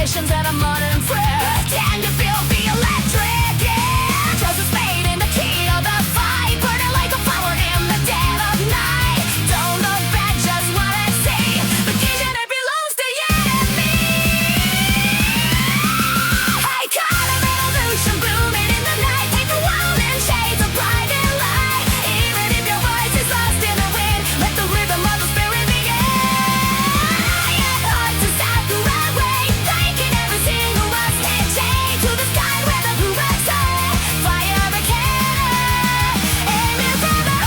vibrations and a modern threat. Can you feel the electric? Yeah. Trust is fate in the key of the fight, burning like a flower in the dead of night. Don't look back, just wanna see the vision it belongs to you and me. Hey, caught a revolution blooming in the night. Take the world in shades of blinding light. Even if your voice is lost in the wind, let the rhythm of the spirit begin. Hard to stop the right way, breaking every single last hit chain to the sky where the hurrahs are. Fire a cannon, aiming for the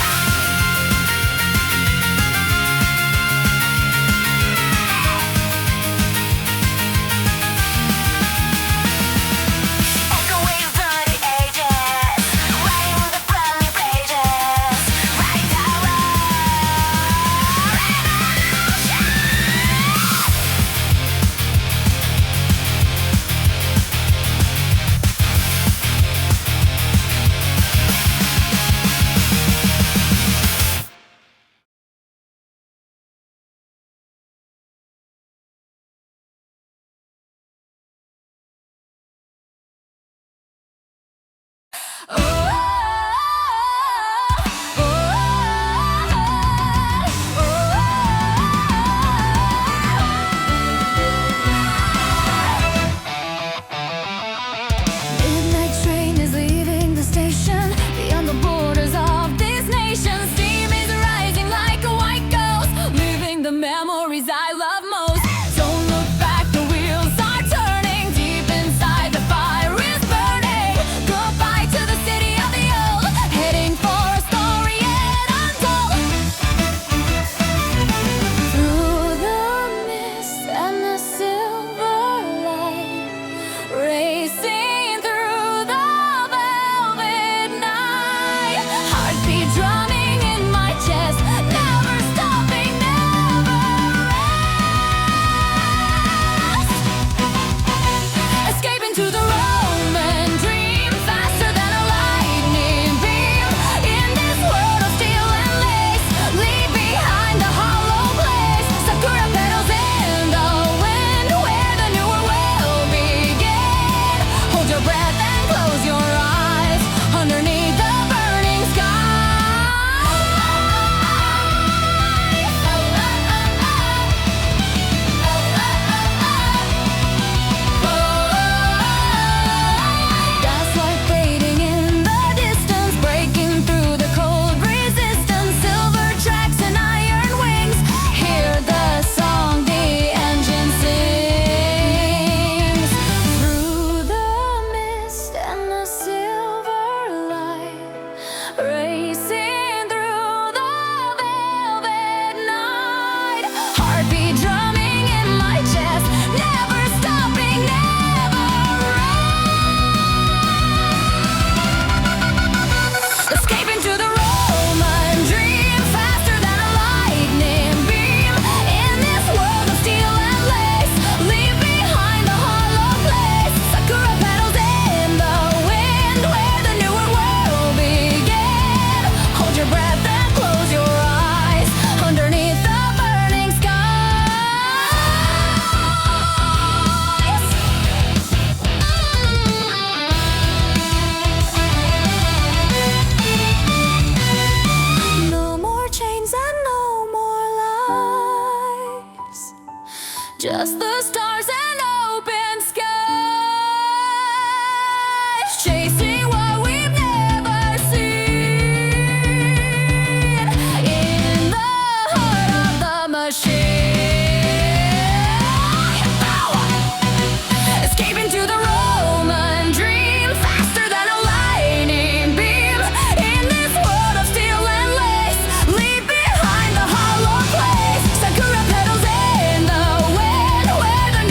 echoing through the ages, writing with the friendly pages. RICKSHAW Midnight train is leaving the station. Beyond the borders of this nation, steam is rising like a white ghost, leaving the memories I love most. Don't look back, the wheels are turning. Deep inside, the fire is burning. Goodbye to the city of the old, heading for a story yet untold. Through the mist and the silver light, racing through the velvet night. Heartbeat drumming in my chest, never stopping, never rest. Escaping to the Roman dream, faster than a lightning beam. In this world of steel and lace, leave behind the hollow place. Sakura petals in the wind, where the newer will begin. Hold your breath and close your eyes, underneath the burning sky. Gaslight fading in the distance, breaking through the cold resistance. Silver tracks and iron wings, hear the song the engine sings. Through the mist and the silver light, racing through the velvet night. Heartbeat drumming in my chest, never stopping, never rest. Escaping to the Roman dream, faster than a lightning beam. In this world of steel and lace, leave behind the hollow place. Sakura petals in the wind, where the newer world begin. Hold your breath and close your eyes, underneath the burning skies. No more chains and no more lies, just the stars and open skies. Chasing what we've never seen, in the heart of the machine. Escaping to the Roman dream, faster than a lightning beam. In this world of steel and lace, leave behind the hollow place. Sakura petals in the wind, where the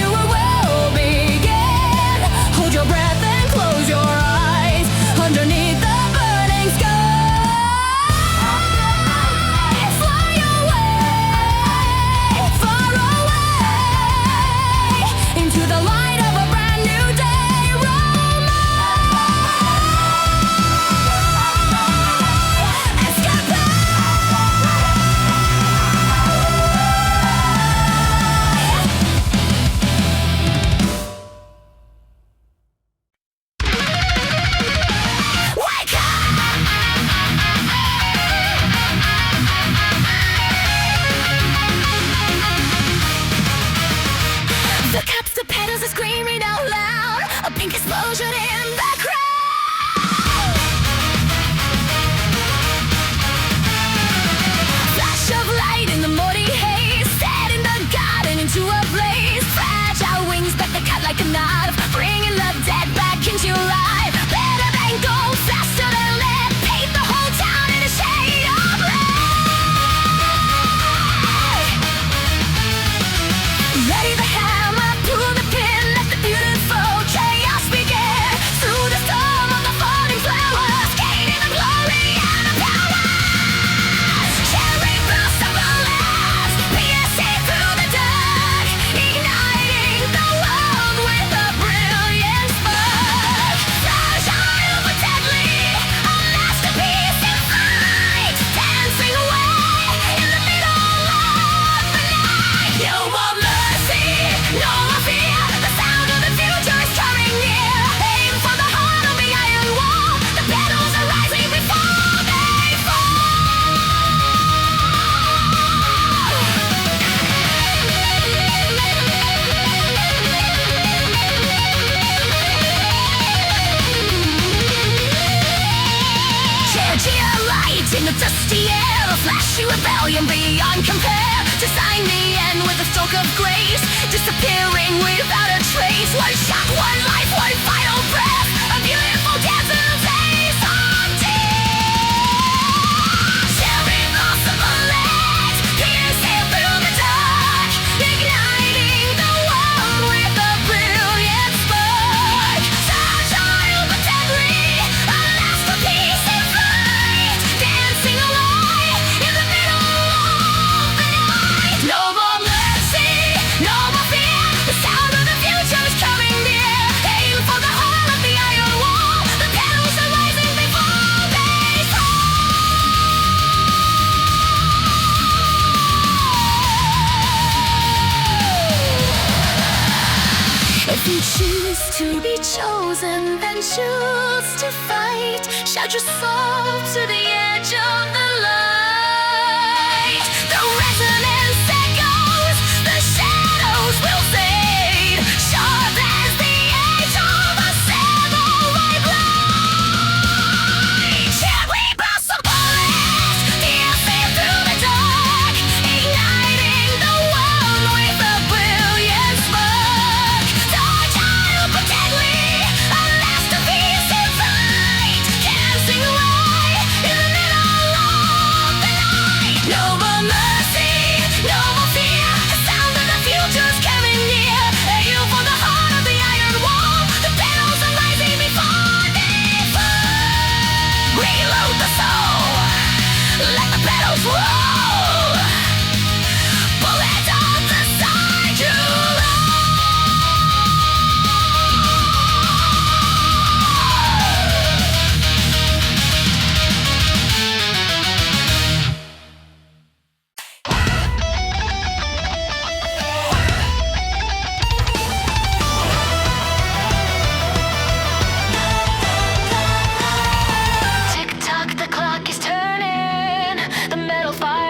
light in the dusty air, a flashy rebellion beyond compare. To sign the end with a stroke of grace, disappearing without a trace. One shot, one life, one final breath, a beautiful dance in the face of tears. Cherry blossom bullet, piercing through the dark, igniting the world with a brilliant spark. Fragile but deadly, a masterpiece in flight, dancing away in the middle of the night. No more mercy, no more fear, the sound of the future's coming near. Aim for the heart of the iron wall, the petals are rising before they fall. If you choose to be chosen, then choose to fight. Shout your soul to the edge of the light. The resonance echoes, the shadows will fade. Sharp as the edge of a samurai blade. Cherry blossom bullet, piercing through the dark, igniting the world with a brilliant spark. Fragile but deadly, a masterpiece in flight, dancing away in the middle of the night. No more mercy, no more fear, the sound of the future's coming near. Aim for the heart of the iron wall, the petals are rising before they fall. Reload the soul, let the petals roll. Bullet on the side you roll. Tick tock, the clock is turning. The metal fire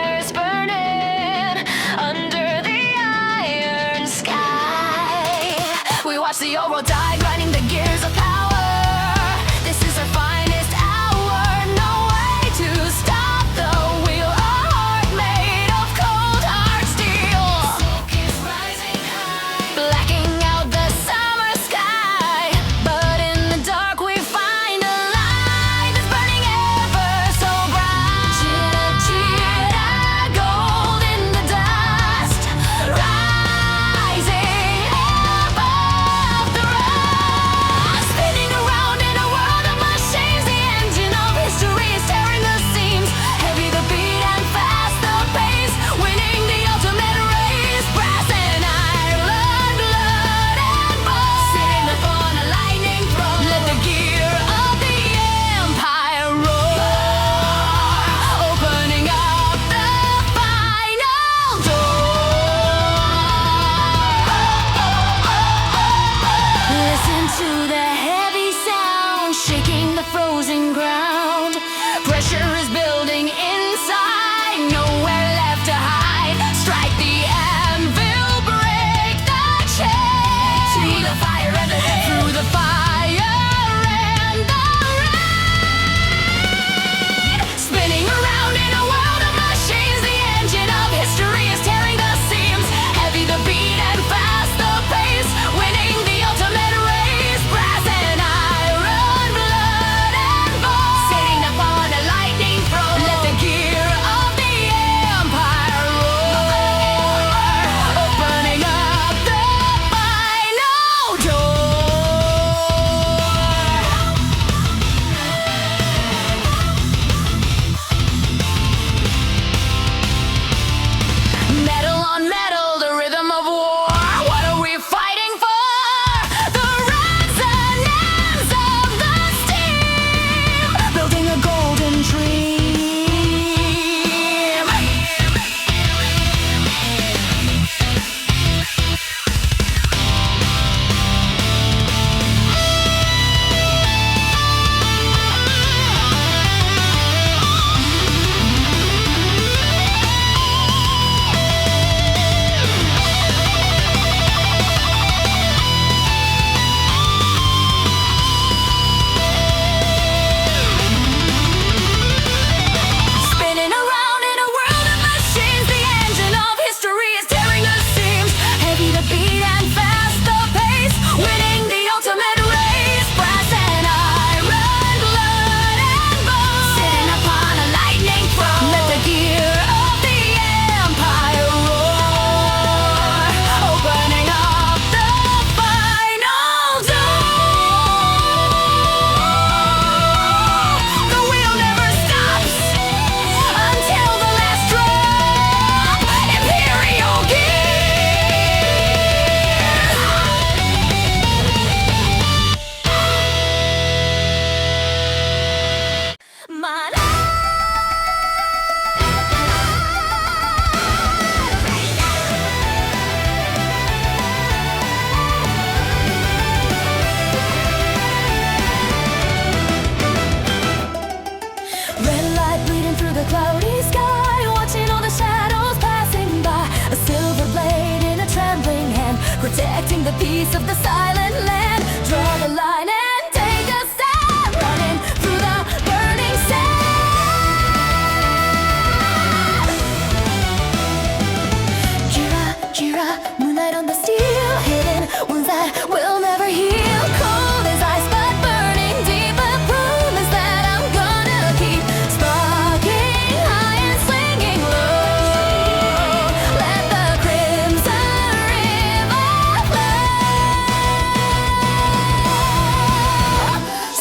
face of the silent land. Draw the line and take a stand, running through the burning sand. Gira-gira, moonlight on the steel, hidden wounds that will never heal. Cold as ice but burning deep, a promise that I'm gonna keep. Sparking high and swinging low, let the crimson river flow.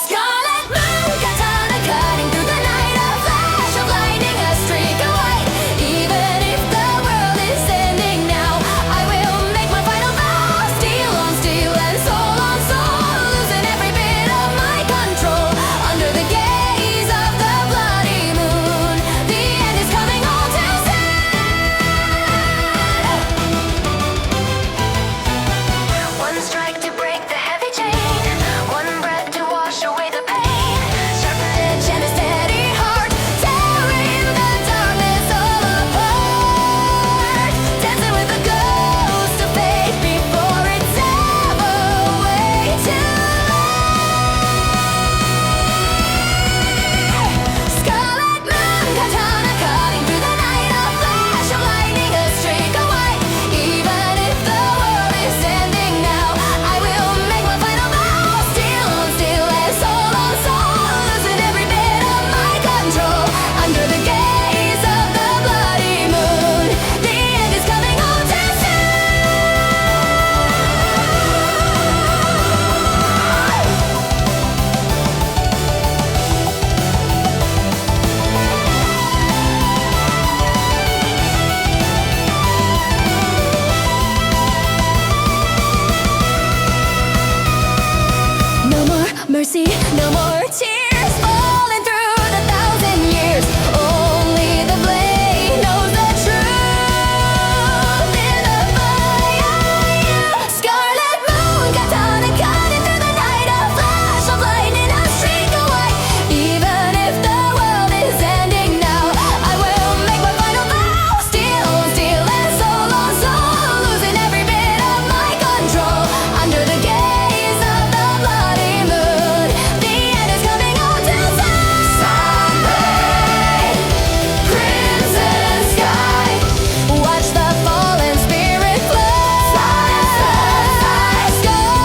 Scarlet moon, katana cutting through the night, a flash of lightning, a streak of white. Even if the world is ending now, I will make my final vow. Steel on steel and soul on soul, losing every bit of my control. Under the gaze of the bloody moon, the end is coming all too soon. One strike to break the heavy chain, one breath to wash away the pain. Sharp edge and a steady heart, tearing the darkness all apart. Dancing with the ghost of fate before it's ever way too late. Scarlet moon, katana cutting through the night, a flash of lightning, a streak of white. Even if the world is ending now, I will make my final vow. Steel on steel and soul on soul, losing every bit of my control. Under the gaze of the bloody moon, the end is coming all too soon. No more mercy, no more tears falling through the 1,000 years. Only the blade knows the truth in the fire. Scarlet moon, katana cutting through the night, a flash of lightning, a streak of white. Even if the world is ending now, I will make my final vow. Steel on steel and soul on soul, losing every bit of my control. Under the gaze of the bloody moon, the end is coming all too soon. Someday, crimson sky, watch the fallen spirit fly. Scarlet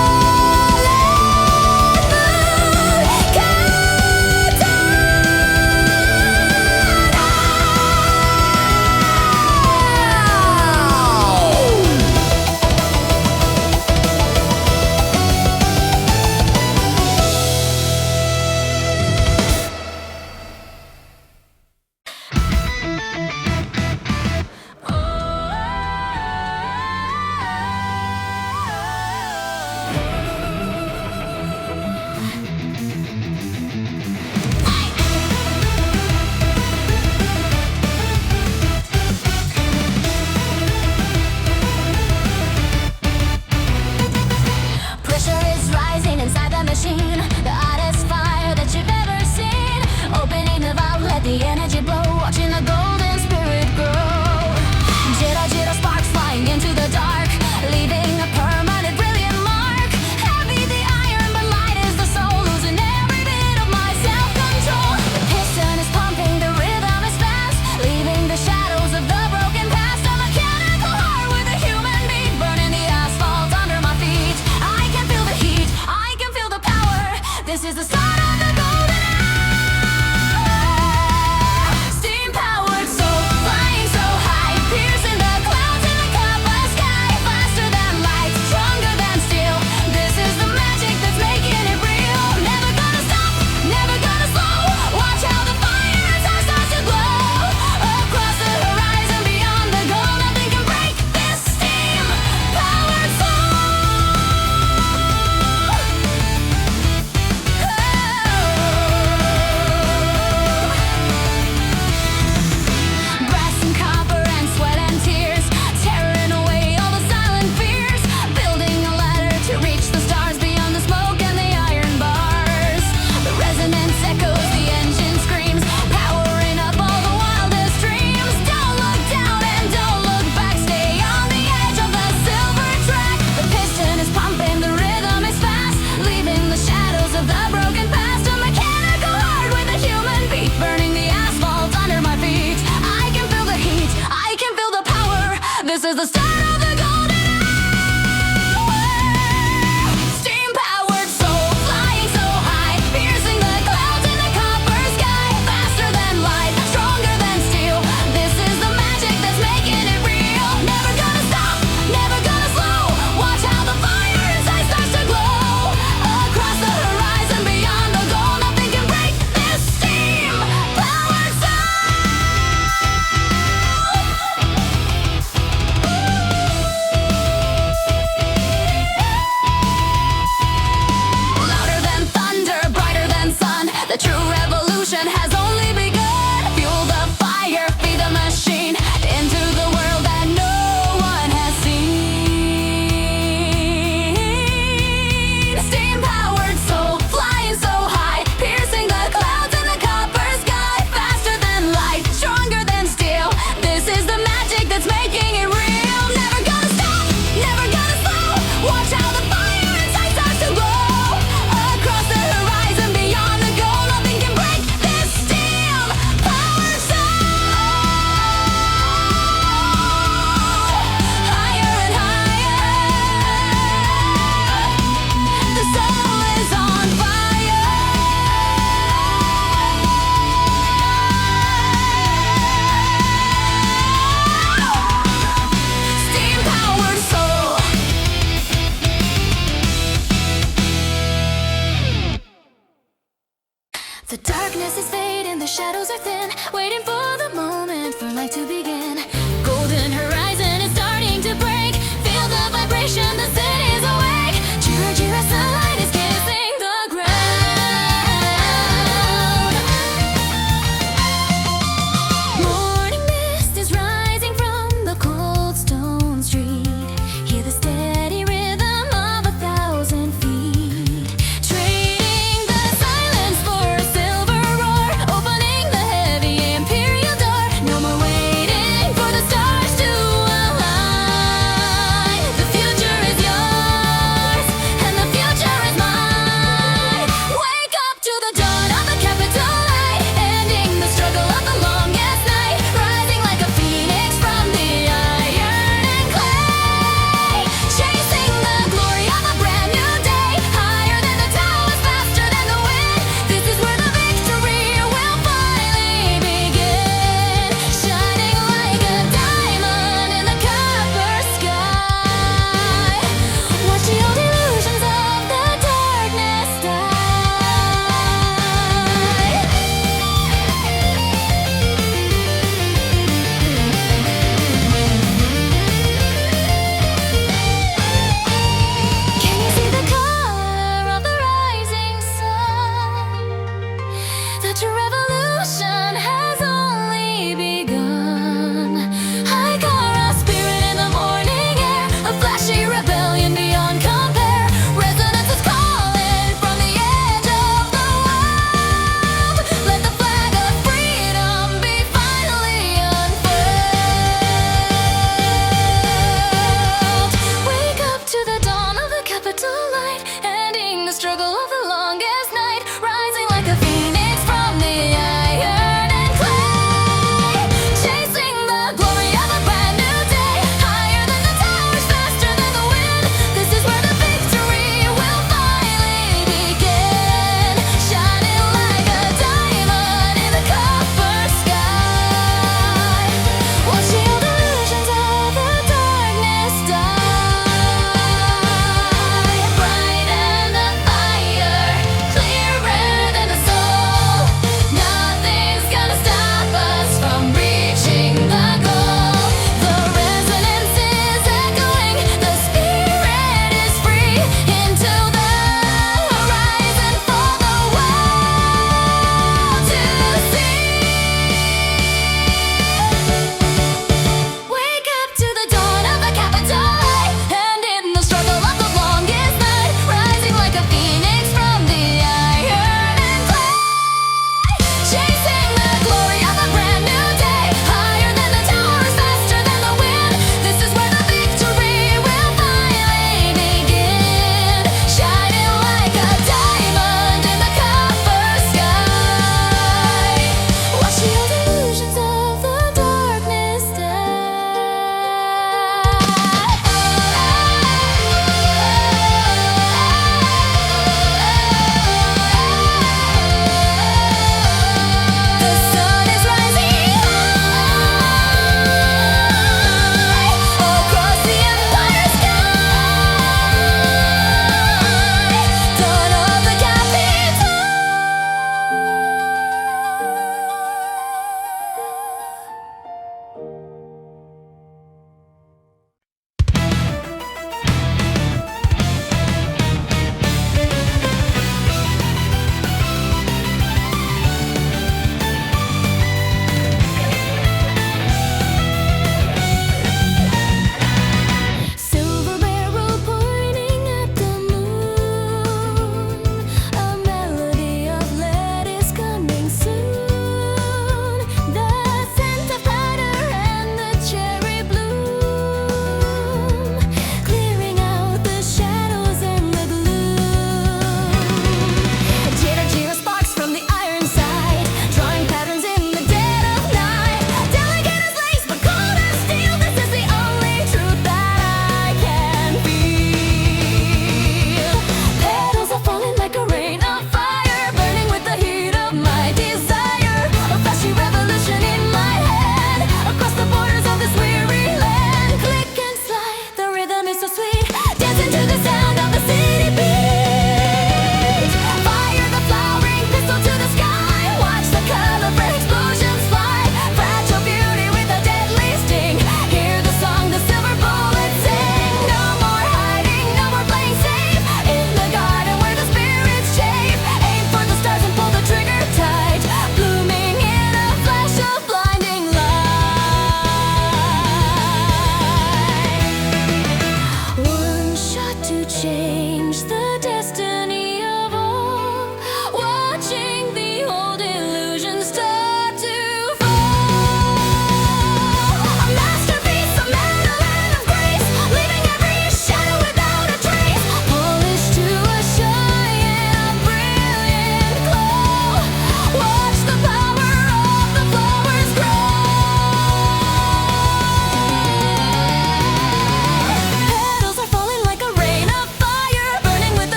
Pressure is rising inside the machine, the hottest fire that you've ever seen. Opening the valve, let the energy blow, watching the golden spirit grow. Jira-jira sparks flying into the dark, leaving a permanent brilliant mark. Heavy the iron, but light is the soul, losing every bit of my self-control. The piston is pumping, the rhythm is fast, leaving the shadows of the broken past. A mechanical heart with a human beat, burning the asphalt under my feet. I can feel the heat, I can feel the power. This is the start of the golden hour.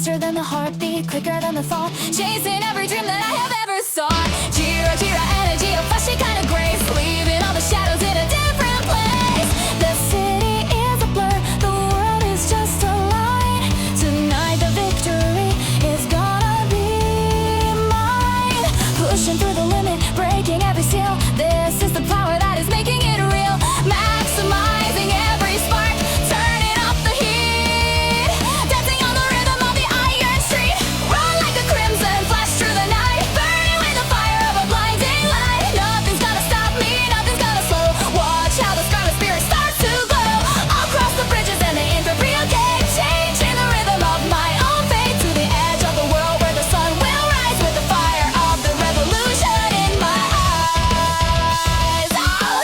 Faster than the heartbeat, quicker than the thought, chasing every dream that I have ever sought. GIRA-GIRA energy, a flashy kind of grace, leaving all the shadows in a different place. The city is a blur, the world is just a line. Tonight the victory is gonna be mine. Pushing through the limit, breaking every seal. This is the power that is making it real. Maximizing every spark, turning up the heat. Dancing on the rhythm of the iron street. Run like a crimson flash through the night, burning with the fire of a blinding light. Nothing's gonna stop me, nothing's gonna slow. Watch how the scarlet spirit starts to glow. I'll cross the bridges and the imperial gate, changing the rhythm of my own fate. To the edge of the world where the sun will rise, with the fire of the revolution in my eyes. Oh.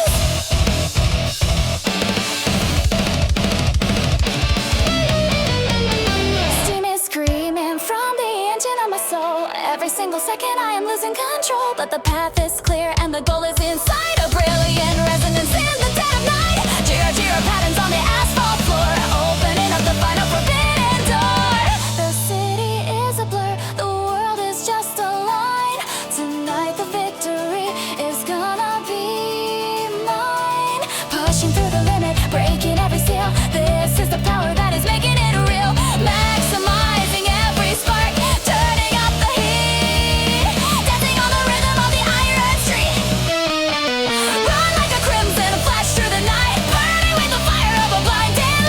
Steam is screaming from the engine of my soul. Every single second I am losing control, but the path is clear and the goal is in sight. A brilliant resonance in the dead of night. GIRA-GIRA patterns on the asphalt floor, opening up the final forbidden door. The city is a blur, the world is just a line. Tonight the victory is gonna be mine. Pushing through the limit, breaking every seal. This is the power that is making it real. Maximizing every spark, turning up the heat. Dancing on the rhythm of the iron street. Run like a crimson flash through the night, burning with the fire of a blinding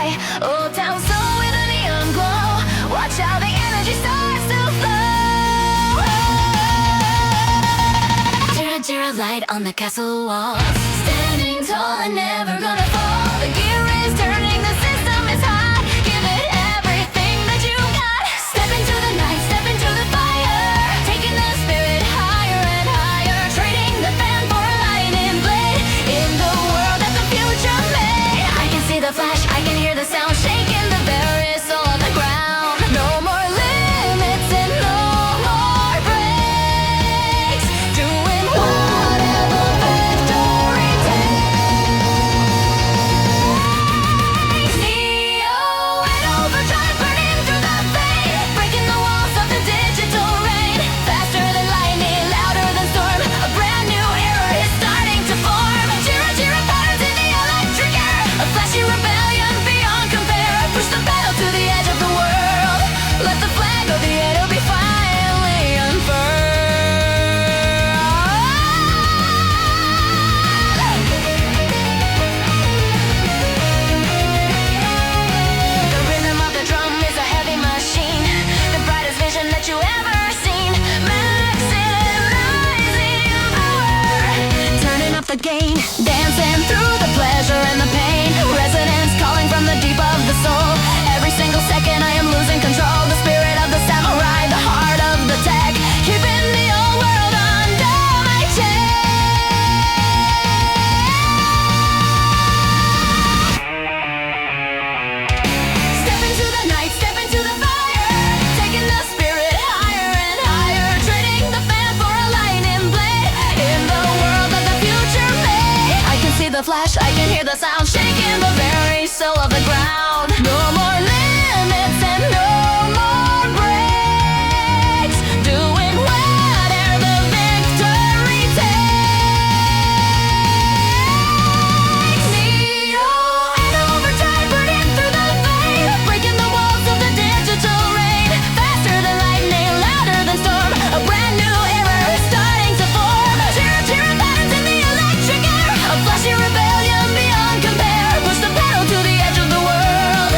sky. Old town soul with a neon glow. Watch how the energy starts to flow. Jira Jira light on the castle walls. Standing tall and never gonna fall. The gear is turning, the system is hot. Give it everything that you got. Step into the night, step into the fire. Taking the spirit higher and higher. Trading the fan for a lightning blade. In the world that the future made. I can see the flash, I can hear the sound. Shaking the very soul of the ground. No more limits and no more breaks. Doing whatever victory takes. Neo and overdrive, burning through the fade. Breaking the walls of the digital rain. Faster than lightning, louder than storm. A brand new era is starting to form. Jira Jira patterns in the electric air. A flashy rebellion beyond compare. Push the pedal to the edge of the world. Let the flag of the Edo be finally unfurled. The rhythm of the drum is a heavy machine. The brightest vision that you ever seen. Maximizing power. Turning up the gain. Dancing through the pleasure and the pain. Resonance calling from the deep of the soul. Every single second I am losing control. The spirit of the samurai, the heart of the tech. Keeping the old world under my check. Step into the night, step into the fire. Taking the spirit higher and higher. Trading the fan for a lightning blade. In the world that the future made. I can see the flash, I can hear the sound. Shaking the very soul of the ground. No more limits and no more breaks. Doing whatever the victory takes. Neo and overdrive, burning through the flame. Breaking the walls of the digital rain. Faster than lightning, louder than storm. A brand new era is starting to form. Jira Jira patterns in the electric air. A flashy rebellion beyond compare. Push the pedal to the edge of the world.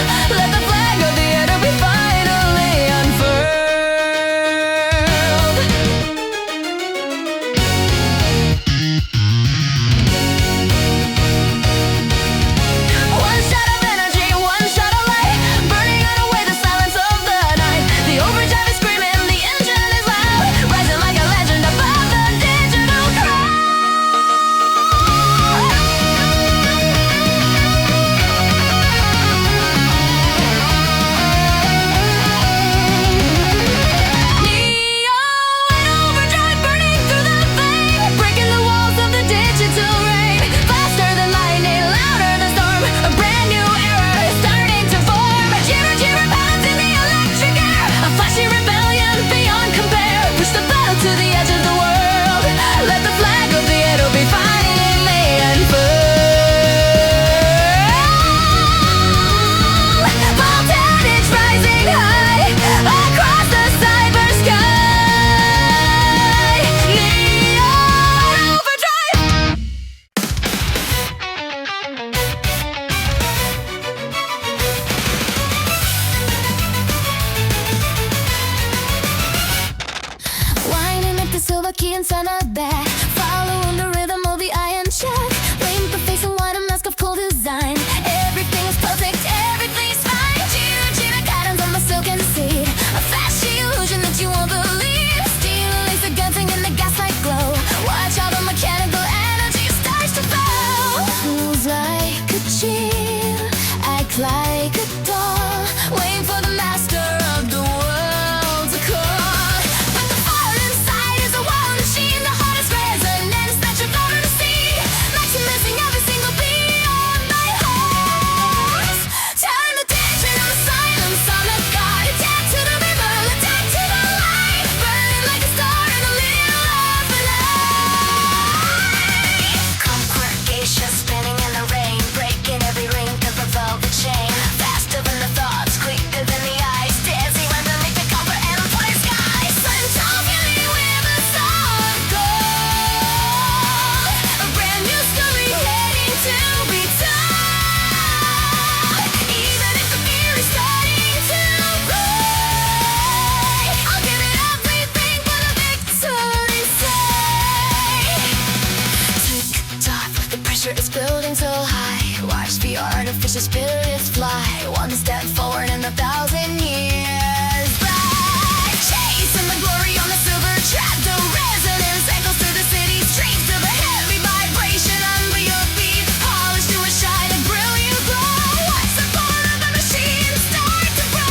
watch your spirits fly, one step forward in 1,000 years back. Chasing the glory on the silver track, the resonance echoes through the city streets, to the heavy vibration under your feet, polished to a shine, a brilliant glow. Watch the part of the machine start to grow.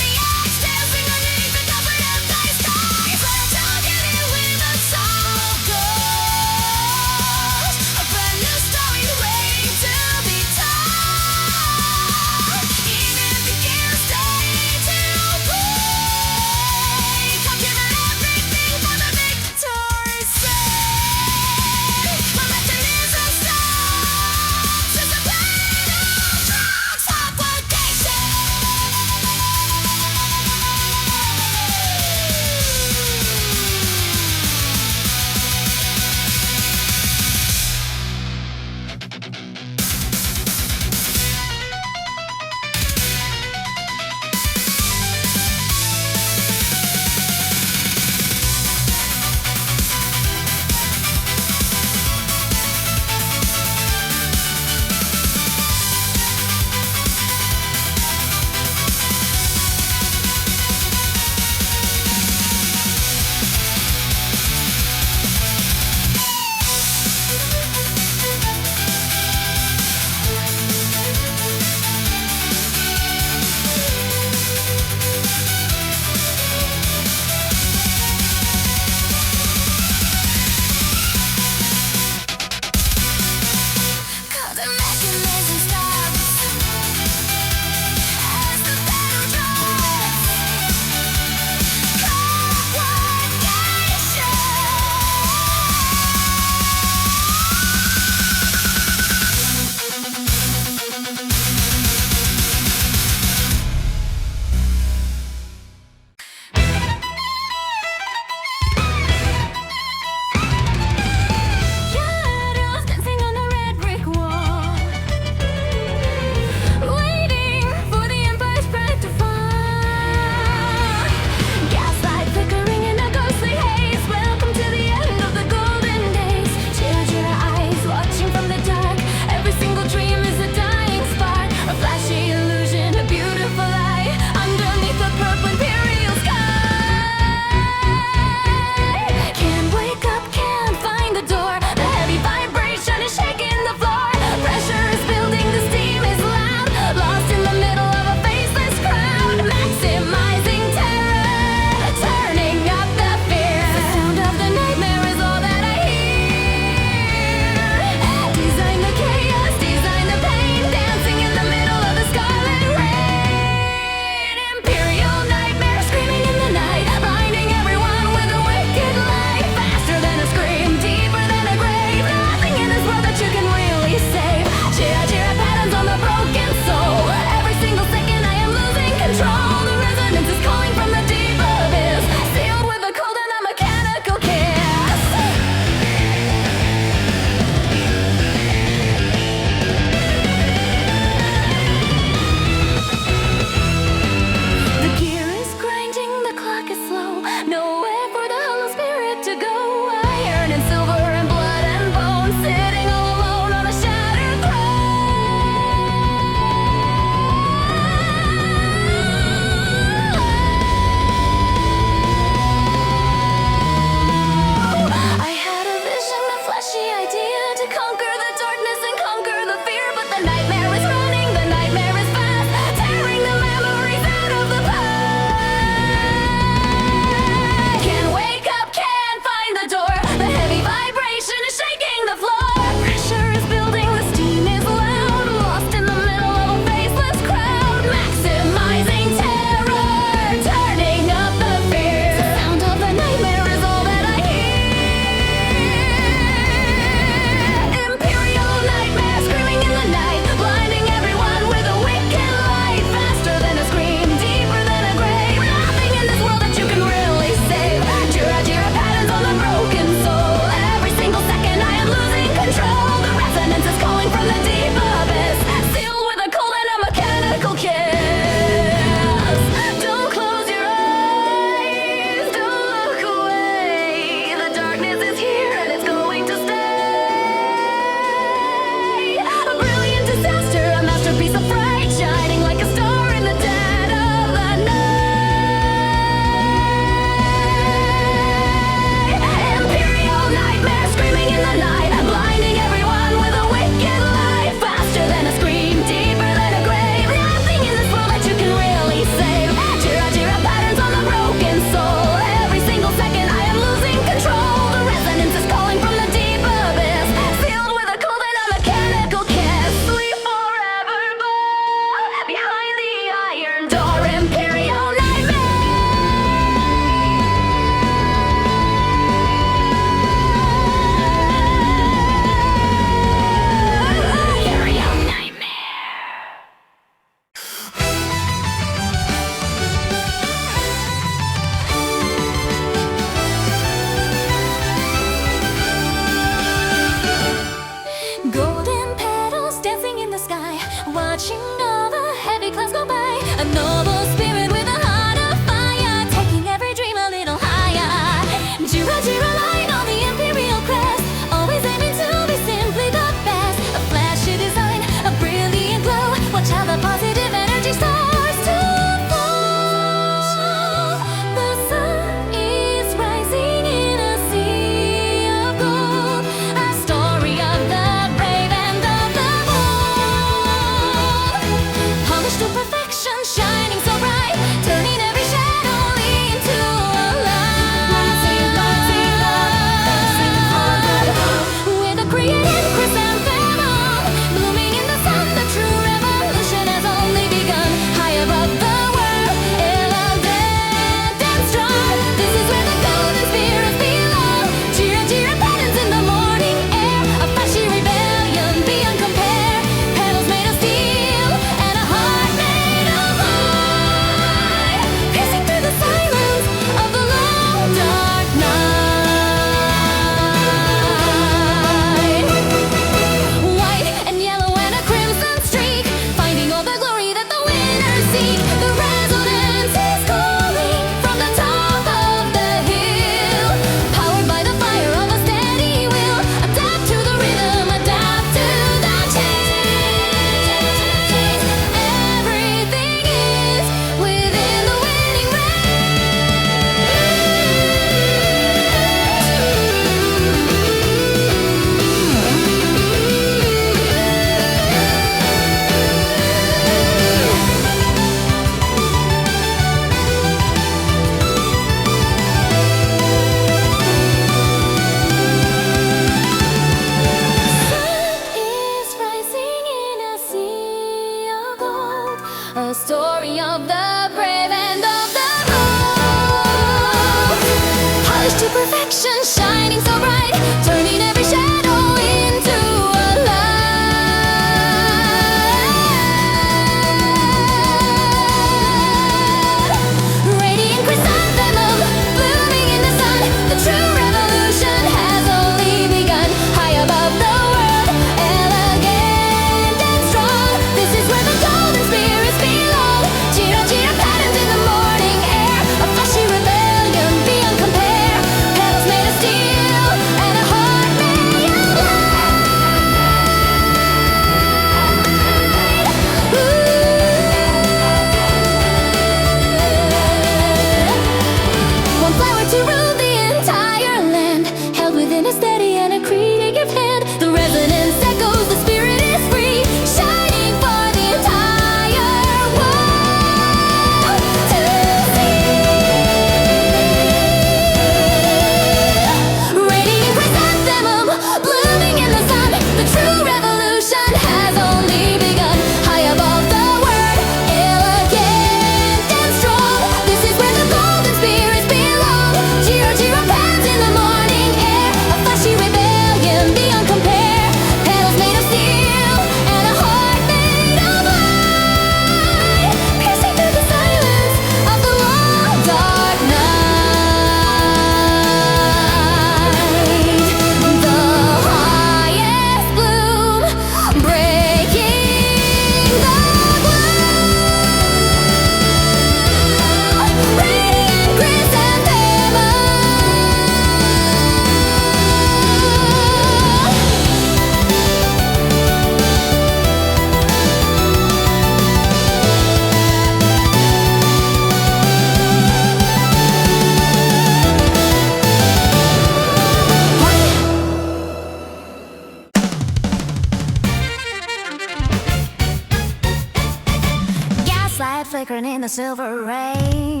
pattern in the silver rain.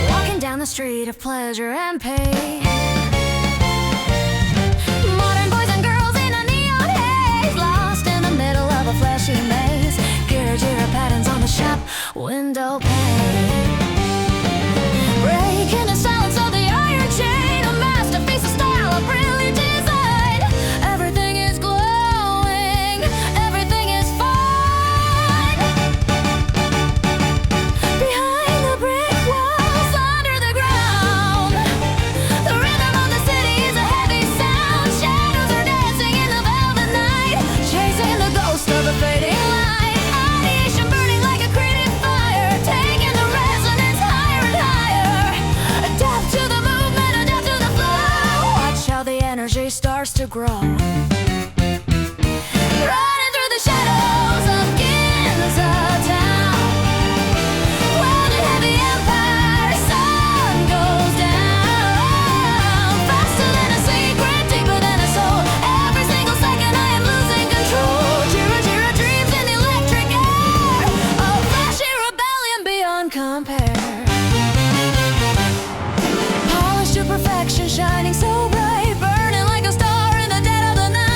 Walking down the street of pleasure and pain. Modern boys and girls in a neon haze, lost in the middle of a fleshy maze. GIRA-GIRA patterns on the shop window pane. Breaking the silence of the iron chain, a masterpiece of style, a brilliant design. Everything is glowing, everything is fine. Behind the brick walls, under the ground, the rhythm of the city is a heavy sound. Shadows are dancing in the velvet night, chasing the ghost of the fading light. Ideation burning like a creative fire, taking the resonance higher and higher. Adapt to the movement, adapt to the flow. Watch how the energy starts to grow. Running through the shadows of Ginza town. Welded heavy empire, sun goes down. Faster than a secret, deeper than a soul. Every single second I am losing control. GIRA-GIRA dreams in the electric air. A flashy rebellion beyond compare. Polished to perfection, shining so bright, burning like a star in the dead of the night.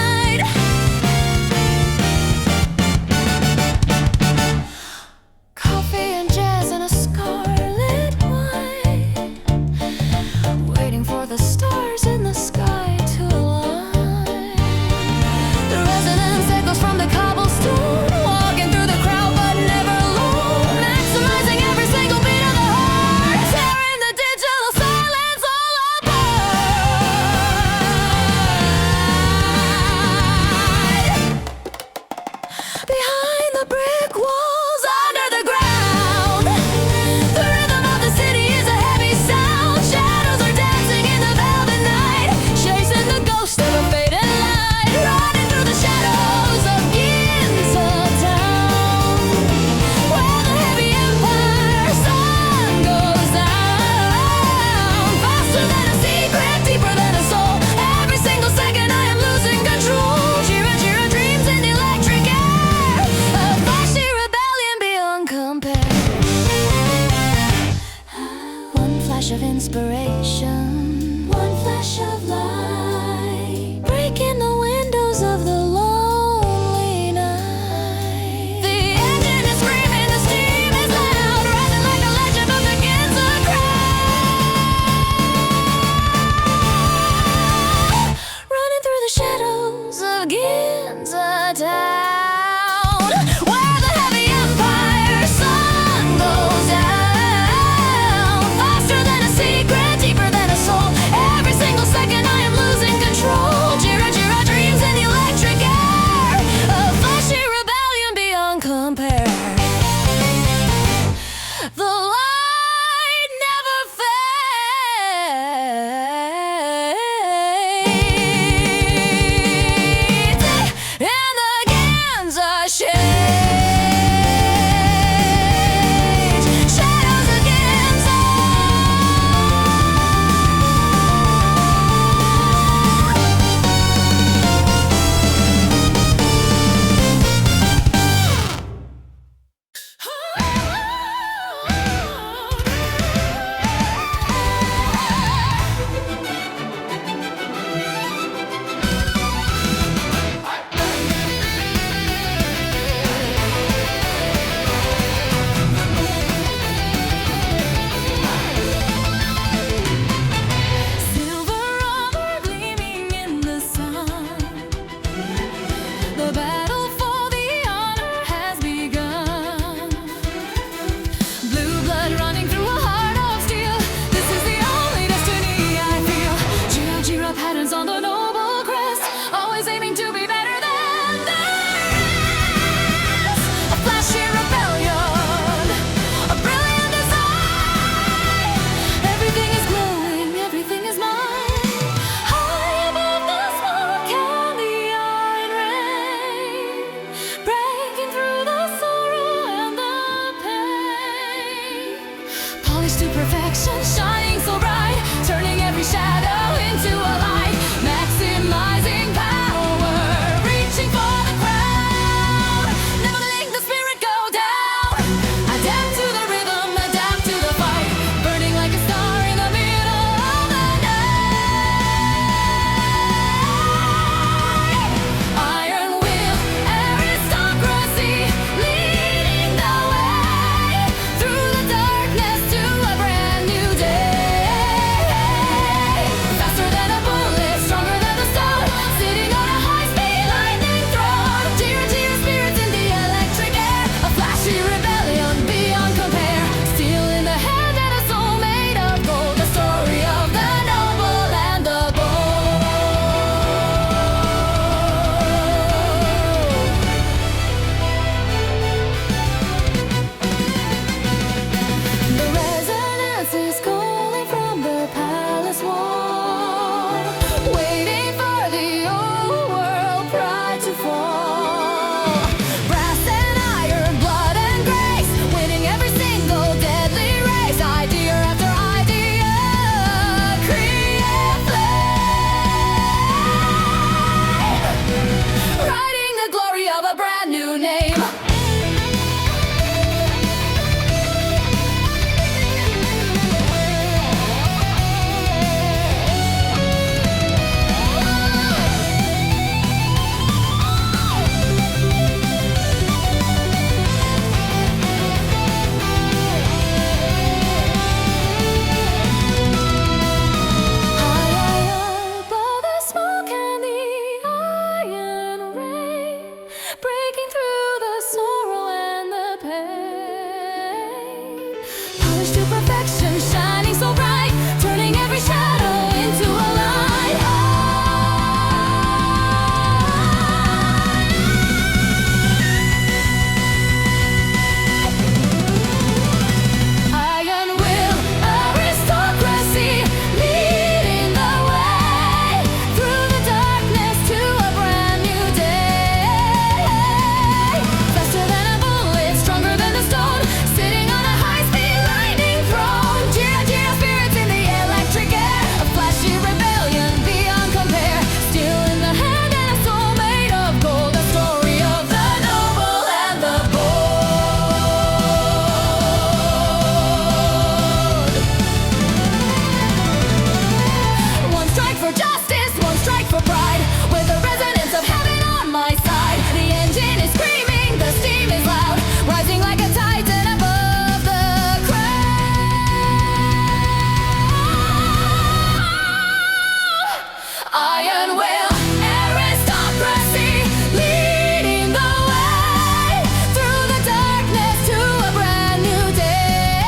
Iron will aristocracy leading the way through the darkness to a brand new day.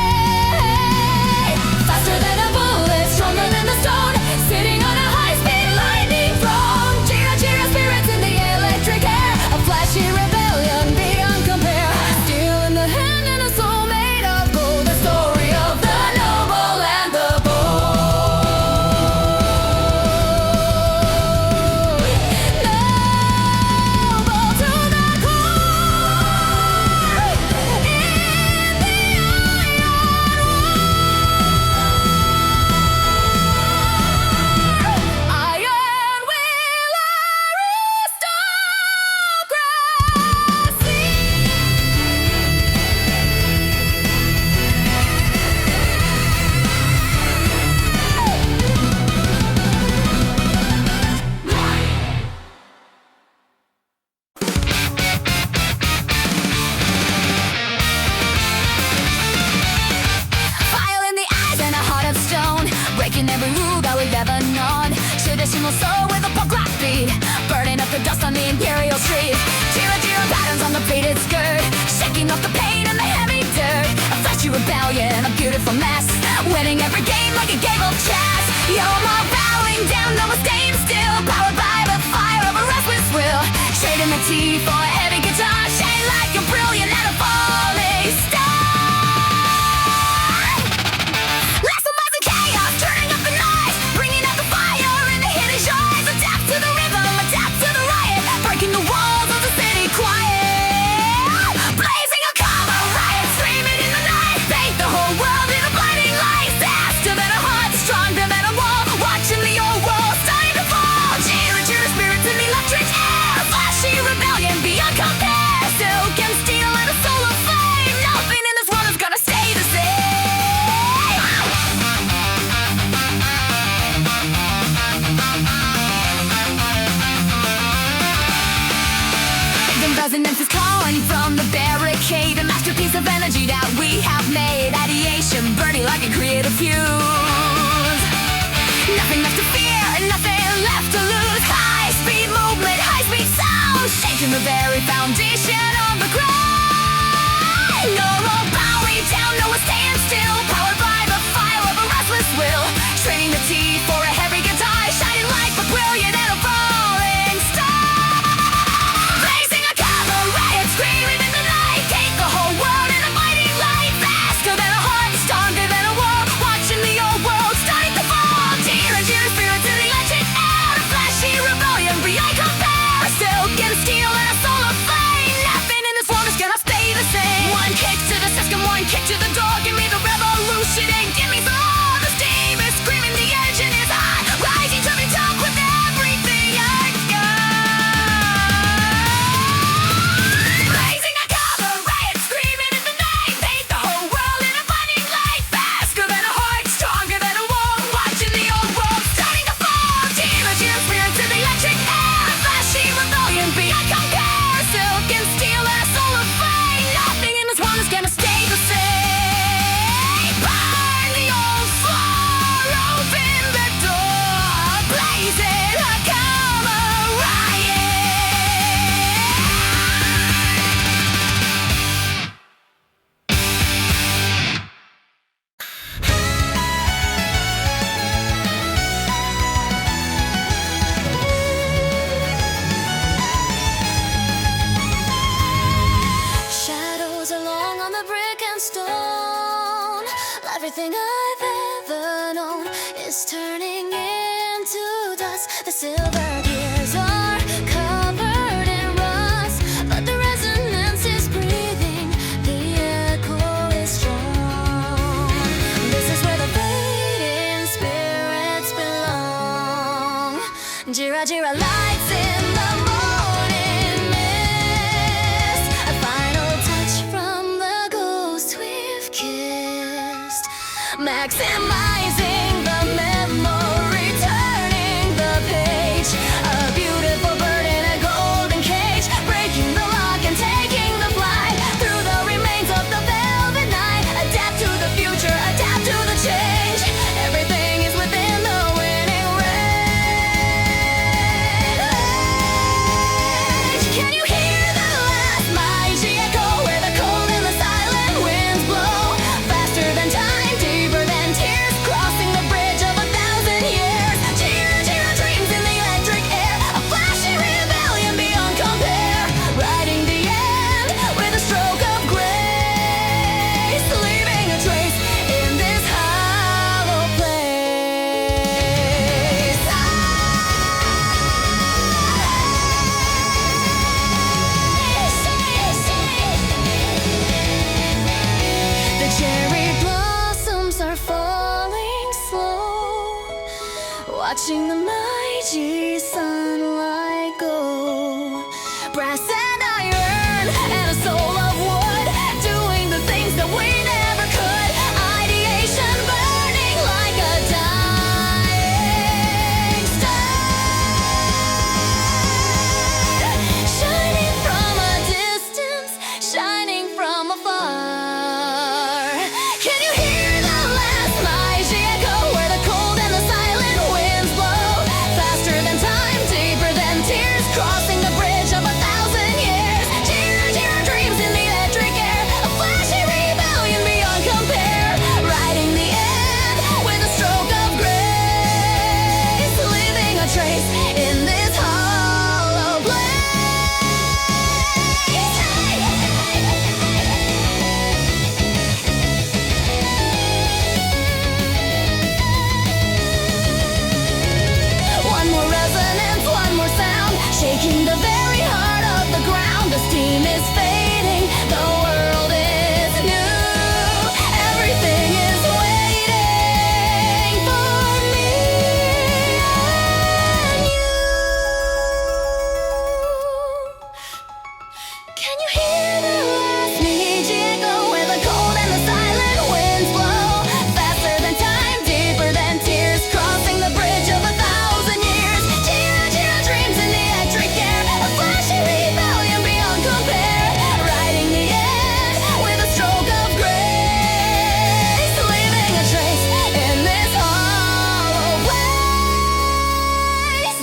Faster than a bullet, stronger than the stone, sitting on a high-speed lightning throne. GIRA-GIRA spirits in the electric air, a flashy rebellion beyond compare. Steel in the hand and a soul made of gold, the story of the noble and the bold. Noble to the core in the iron will aristocracy. Fire in the eyes and a heart of stone, breaking every rule that we've ever known. Traditional soul with a punk rock beat, burning up the dust on the imperial street. GIRA-GIRA patterns on the faded skirt, shaking off the pain and the heavy dirt. A flashy rebellion, a beautiful mess, winning every game like a game of chess. Yo, more bowing down, no more staying still, powered by the fire of a restless will. Trading the tea for a heavy guitar, shine like a brilliant and a falling star. Last of and chaos, turning up the noise, bringing out the fire in the hidden shores. Adapt to the rhythm, adapt to the riot, breaking the walls of the city quiet. Blazing a karma riot, screaming in the night, bathe the whole world in a blinding light. Faster than a heart, stronger than a wall, watching the old world starting to fall. GIRA-GIRA spirits in the electric air, flashy rebellion beyond compare. Silk and steel and a soul of flame, nothing in this world is gonna stay the same. The resonance is calling from the barricade, a masterpiece of energy that we have made. Ideation burning like a creative fuse. Nothing left to fear and nothing left to lose. High speed movement, high speed sound, shaking the very foundation of the ground. No more bowing down, no more staying still, powered by the fire of a restless will. Training the teeth for a heavy guitar, shining like a brilliant and a falling star. Blazing a cover riot, screaming in the night, take the whole world in a blinding light. Faster than a heart, stronger than a war, watching the old world starting to fall. GIRA-GIRA spirits in the electric air, a flashy rebellion beyond compare. Silk and steel and a soul of flame, nothing in this world is gonna stay the same. One kick to the system, one kick to the door, give me the revolution and give me some more. The steam is screaming, the engine is hot, rising to the top with everything I got. Blazing a cover riot, screaming in the night, paint the whole world in a blinding light. Faster than a heart, stronger than a wall, watching the old world starting to fall. GIRA-GIRA spirits in the electric air, flashy rebellion beyond compare. Silk and steel and a soul of flame, nothing in this world is gonna stay the same. Burn the old floor, open the door, blaze it, HAKAMA riot. Shadows are long on the brick and stone. Everything I've ever known is turning into dust. The silver gears are covered in rust, but the resonance is breathing, the echo is strong. This is where the fading spirits belong. GIRA-GIRA lights in the morning mist, a final touch from the ghost we've kissed. Maximizing the memory, turning the page. A beautiful bird in a golden cage, breaking the lock and taking the flight through the remains of the velvet night. Adapt to the future, adapt to the change. Everything is within the winning range.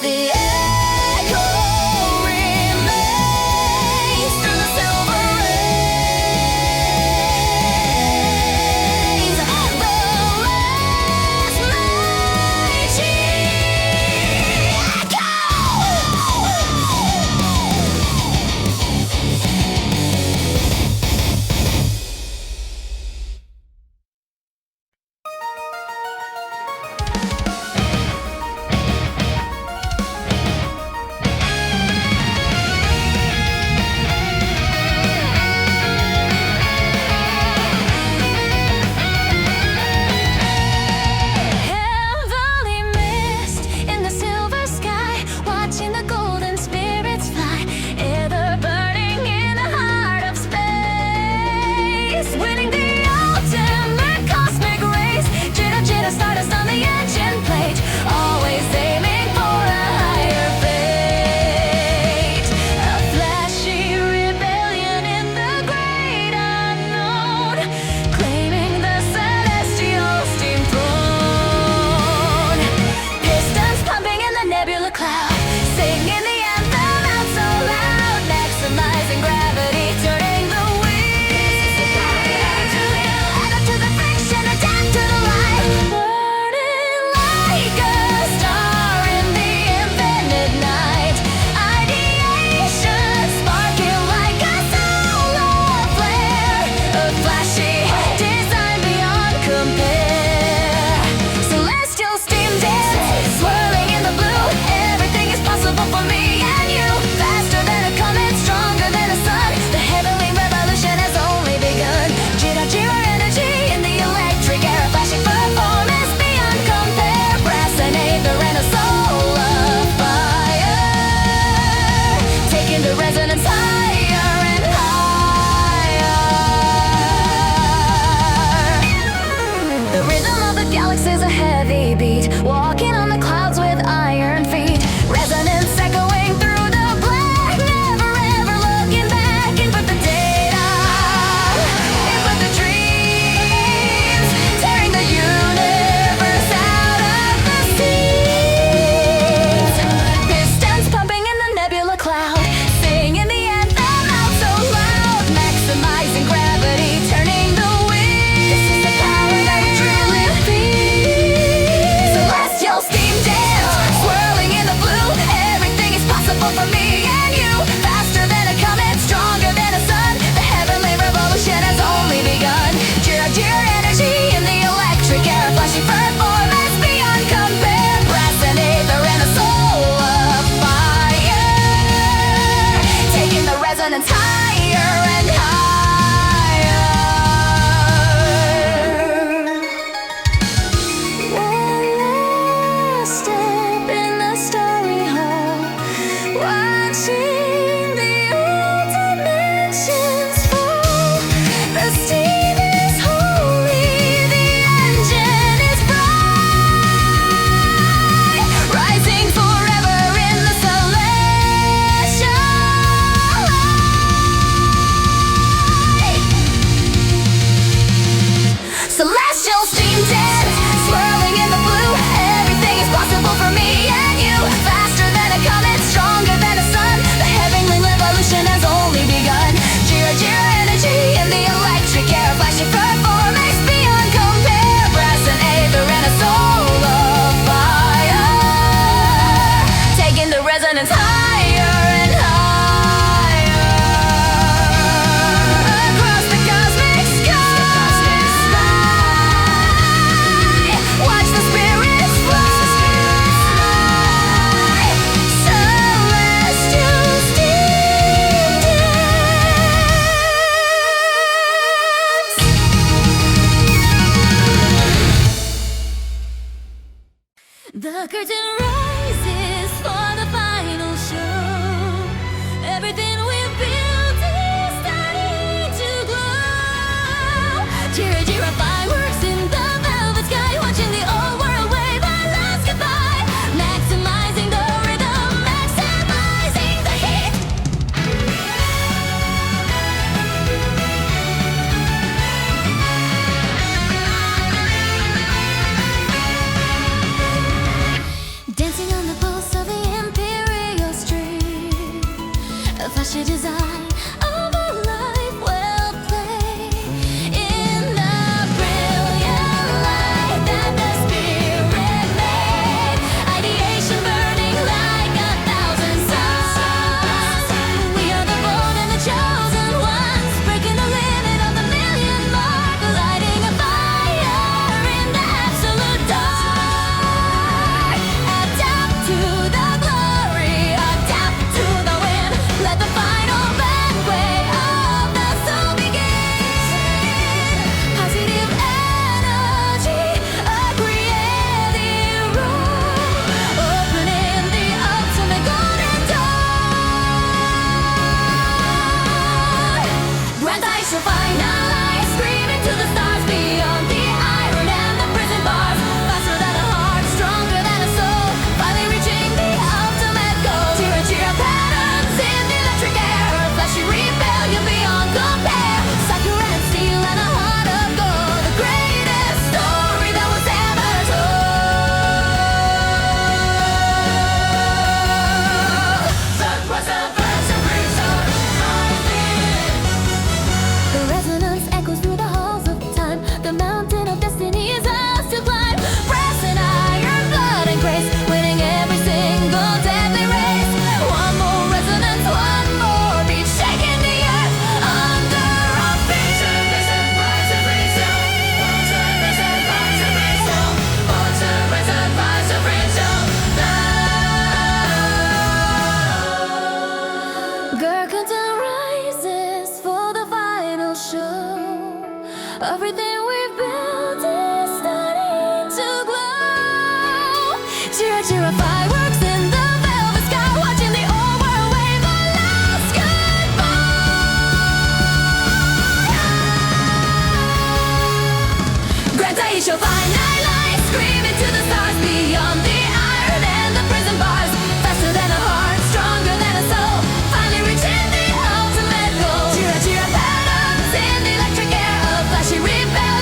The echo remains through the silver rays. The last Meiji echo. a design of a life well played in the brilliant light that the spirit made. Ideation burning like 1,000 suns. We are the bold and the chosen ones, breaking the limit of the million mark, lighting a fire in the absolute dark. Adapt to the glory, adapt to the wind. Let the final banquet of the soul begin. Positive energy, a creative room, opening the ultimate golden door. Grand Taisho finalize, screaming to the stars beyond the iron and the prison bars. Faster than a heart, stronger than a soul, finally reaching the ultimate goal. GIRA-GIRA patterns in the electric air, flashy rebellion beyond compare. Sakura and steel and a heart of gold, the greatest story that was ever told. That was the first of the resonance echoes through the halls of time. The mountain of destiny is ours to climb. Brass and iron, blood and grace, winning every single deadly race. One more resonance, one more beat, shaking the earth under our feet. Curtain rises for the final show. Everything we've built is starting to glow. GIRA-GIRA fireworks in the velvet sky, watching the old world wave a last goodbye. Grand Taisho finalize, screaming to the stars beyond the iron and the prison bars. Faster than a heart, stronger than a soul, finally reaching the ultimate goal. GIRA-GIRA patterns in the electric air, a flashy rebellion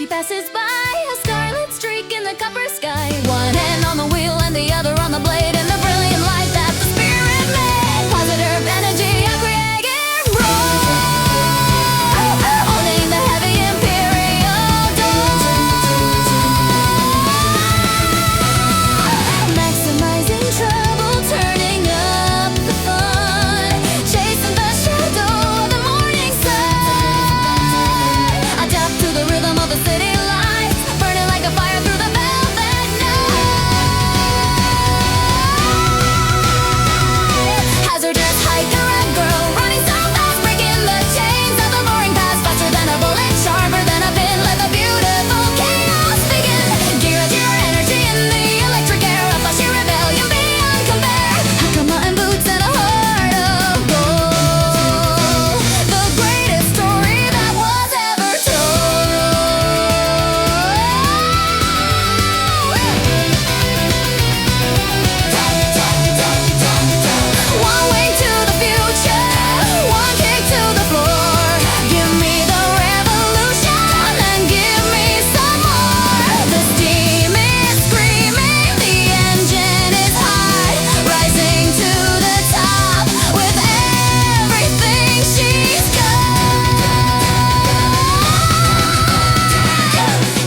she passes by, a scarlet streak in the copper sky. One hand on the wheel and the other on the blade, and the brilliant light that the spirit made. Positive energy, a creative roar, owning the heavy imperial door. Maximizing trouble, turning up the fun, chasing the shadow of the morning sun. Adapt to the rhythm of the city lights, burning like a fire through the velvet night. Hazardous HAIKARA girl, running so fast, breaking the chains of the boring past. Faster than a bullet, sharper than a pin, let the beautiful chaos begin. GIRA-GIRA energy in the electric air, a flashy rebellion beyond compare. HAKAMA and boots and a heart of gold, the greatest story that was ever told. One way to the future, one kick to the floor. Give me the revolution and give me some more. The steam is screaming, the engine is hot, rising to the top with everything she's got.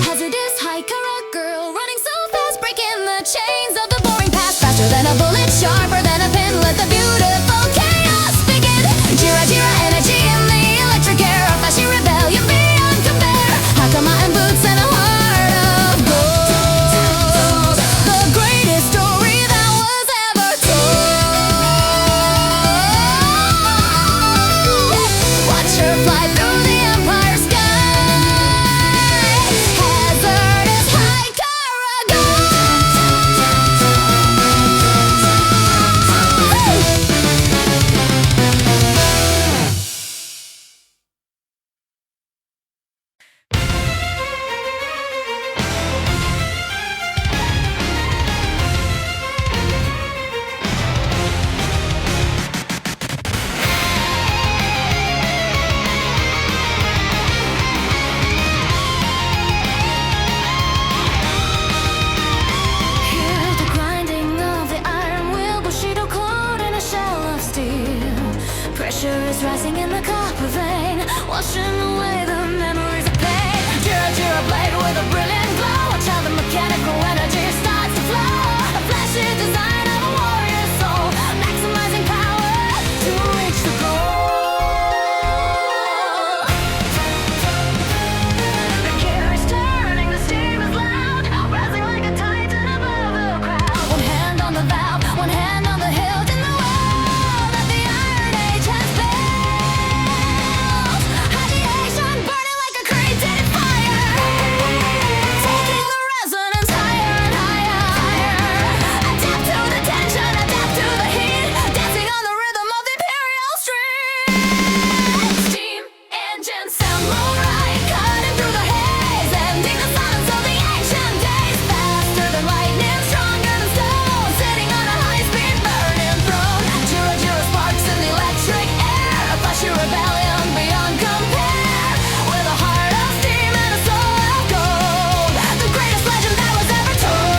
Hazardous HAIKARA girl, running so fast, breaking the chains of the boring past. Faster than a bullet, sharper than a pin, let the beautiful chaos begin. GIRA-GIRA energy in the electric air, a flashy rebellion beyond compare. HAKAMA and boots and a heart of gold, the greatest story that was ever told. Watch her fly through the empire sky. Hazardous HAIKARA girl. Hear the grinding of the iron wheel, Bushido cold in a shell of steel. Pressure is rising in the copper vein, washing away the memories of pain. GIRA-GIRA blade with a brilliant glow, watch how the mechanical energy starts to flow. A flashy design of a warrior soul, maximizing power to reach the goal. The gear is turning, the steam is loud, rising like a titan above the crowd. One hand on the valve, one hand on the hilt, in the world that the Iron Age has built. Radiation burning like a created fire, taking the resonance higher and higher, higher. Adapt to the tension, adapt to the heat, dancing on the rhythm of the imperial street. Steam engine sound moon right, cutting through the haze, ending the silence of the ancient days. Faster than lightning, stronger than stone, sitting on a high-speed burning throne. GIRA-GIRA sparks in the electric air, a flashy rebellion beyond compare. With a heart of steam and a soul of gold, the greatest legend that was ever told.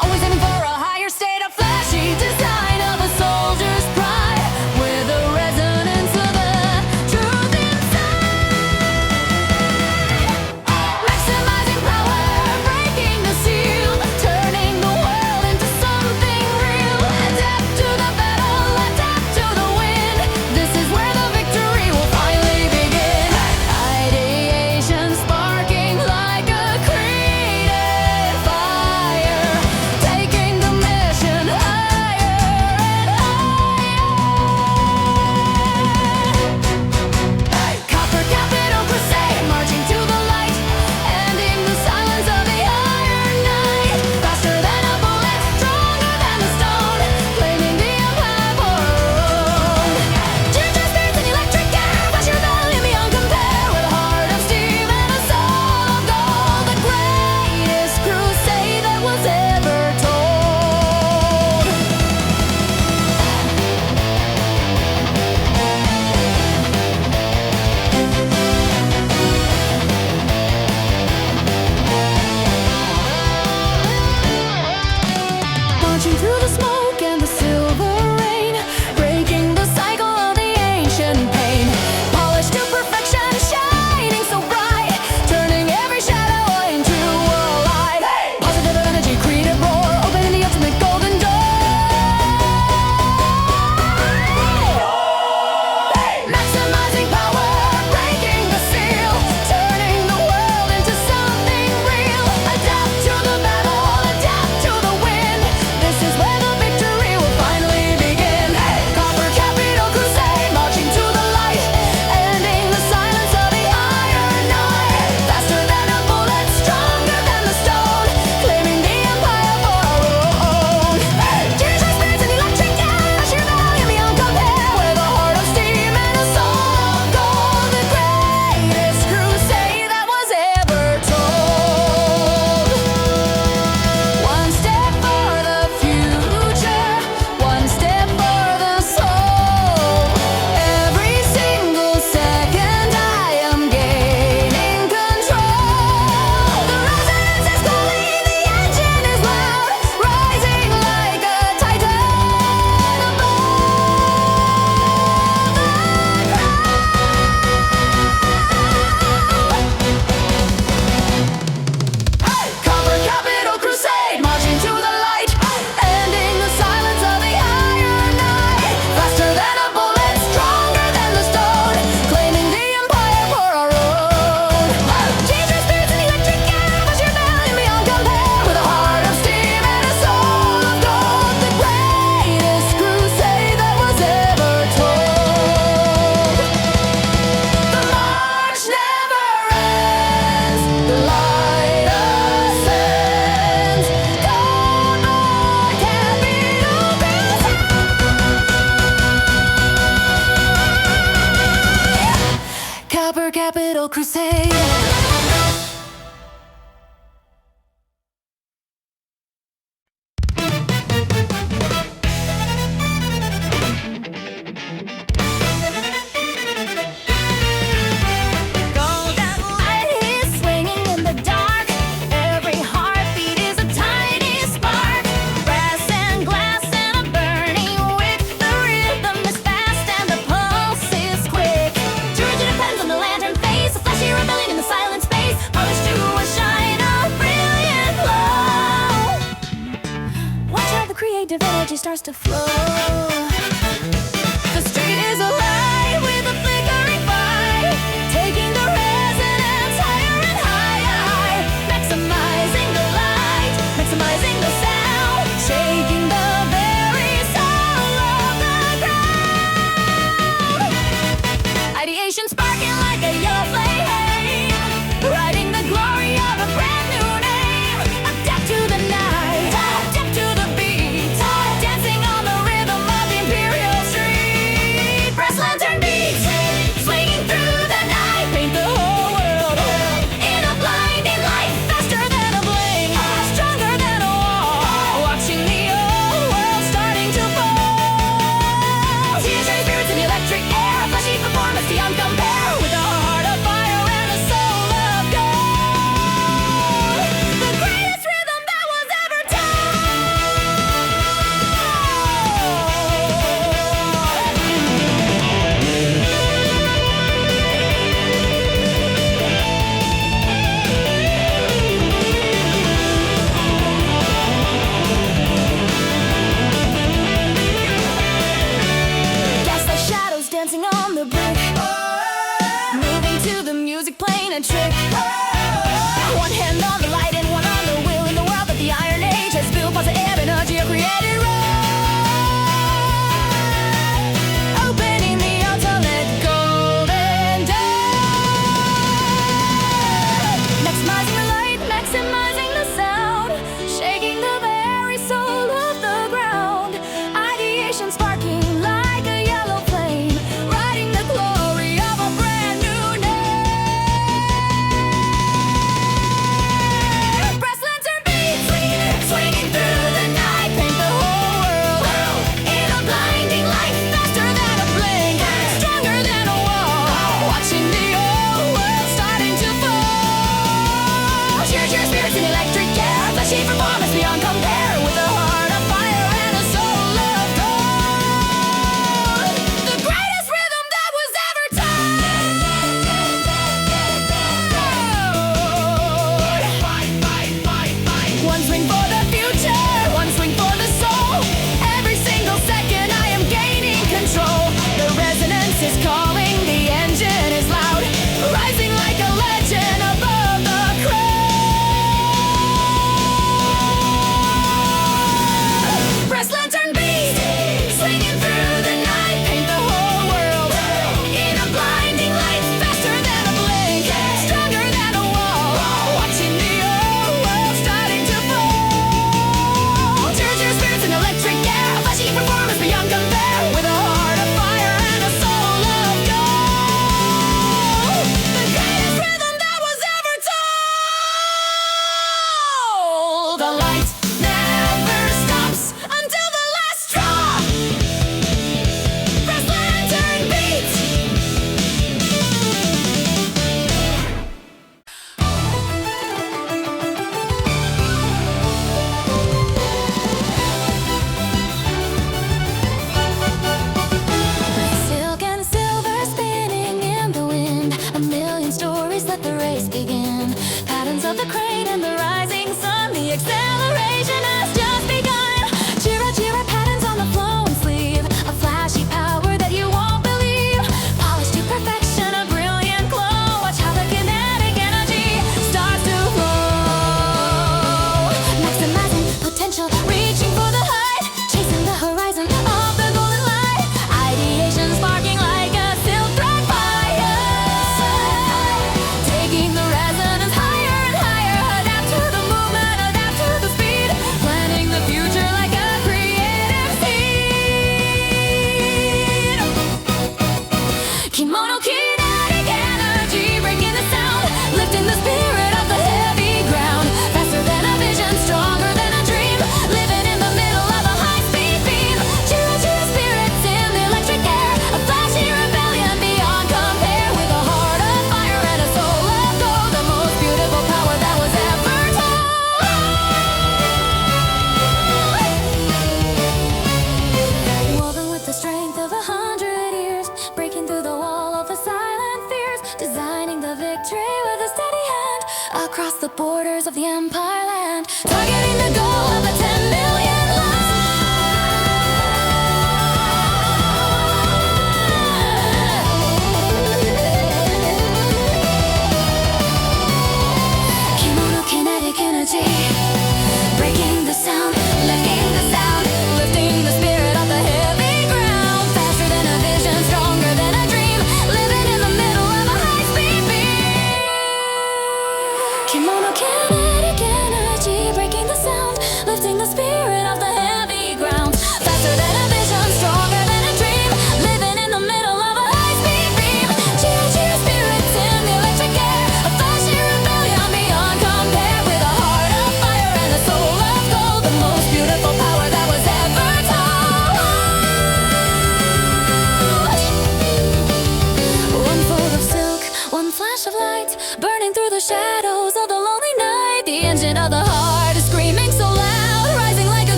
always aiming for a higher state of flashy design of a soldier's pride, with a resonance of the truth inside. Maximizing power, breaking the seal, turning the world into something real. Adapt to the battle, adapt to the win. This is where the victory will finally begin. Ideation sparking like a creative fire, taking the mission higher and higher. Copper capital crusade, marching to the light, ending the silence of the iron night. Faster than a bullet, stronger than the stone, claiming the empire for our own. Ginger spirits and electric air, flash your rebellion beyond compare, with a heart of steam and a soul of gold. The greatest crusade that was ever told. Marching through the smoke and the silver rain, breaking the cycle of the ancient pain. Polished to perfection, shining so bright, turning every shadow into a light. Positive energy, creative roar, opening the ultimate golden door. Maximizing power, breaking the seal, turning the world into something real. Adapt to the battle, adapt to the win. This is where the victory will finally begin. Copper capital crusade, marching to the light, ending the silence of the iron night. Faster than a bullet, stronger than the stone, claiming the empire for our own. Ginger spirits and electric air, sheer rebellion beyond compare, with a heart of steam and a soul of gold. The greatest crusade that was ever told. One step for the future, one step for the soul. Every single second I am gaining control. The resonance is calling, the engine is loud, rising like a titan above the crowd. Copper capital crusade, marching to the light, ending the silence of the iron night. Faster than a bullet, stronger than the stone, claiming the empire for our own. Ginger spirits and electric air, flash your rebellion beyond compare, with a heart of steam and a soul of gold. The greatest crusade that was ever told. The march never ends, the light ascends. Copper capital crusade. Golden light is swinging in the dark. Every heartbeat is a tiny spark. Brass and glass and a burning wick. The rhythm is fast and the pulse is quick. Georgia depends on the lantern face, a flashy rebellion in the silent space. Polished to a shine of brilliant glow. Watch how the creative energy starts to flow. The street is alive with a flickering fire, taking the resonance higher and higher. Maximizing the light, maximizing the sound, shaking the very soul of the crowd. Ideation sparking like a yellow flame, riding the glory of a brand new name. Adapt to the night, adapt to the beat, dancing on the rhythm of the imperial street.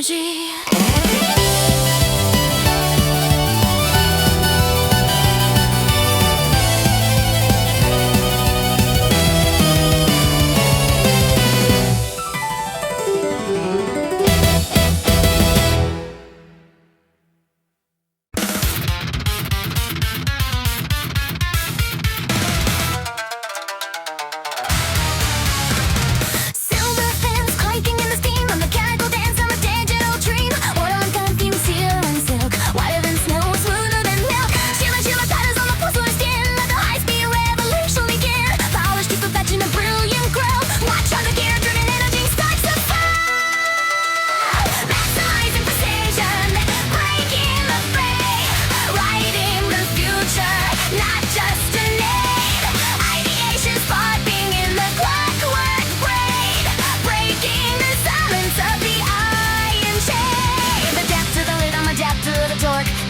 energy.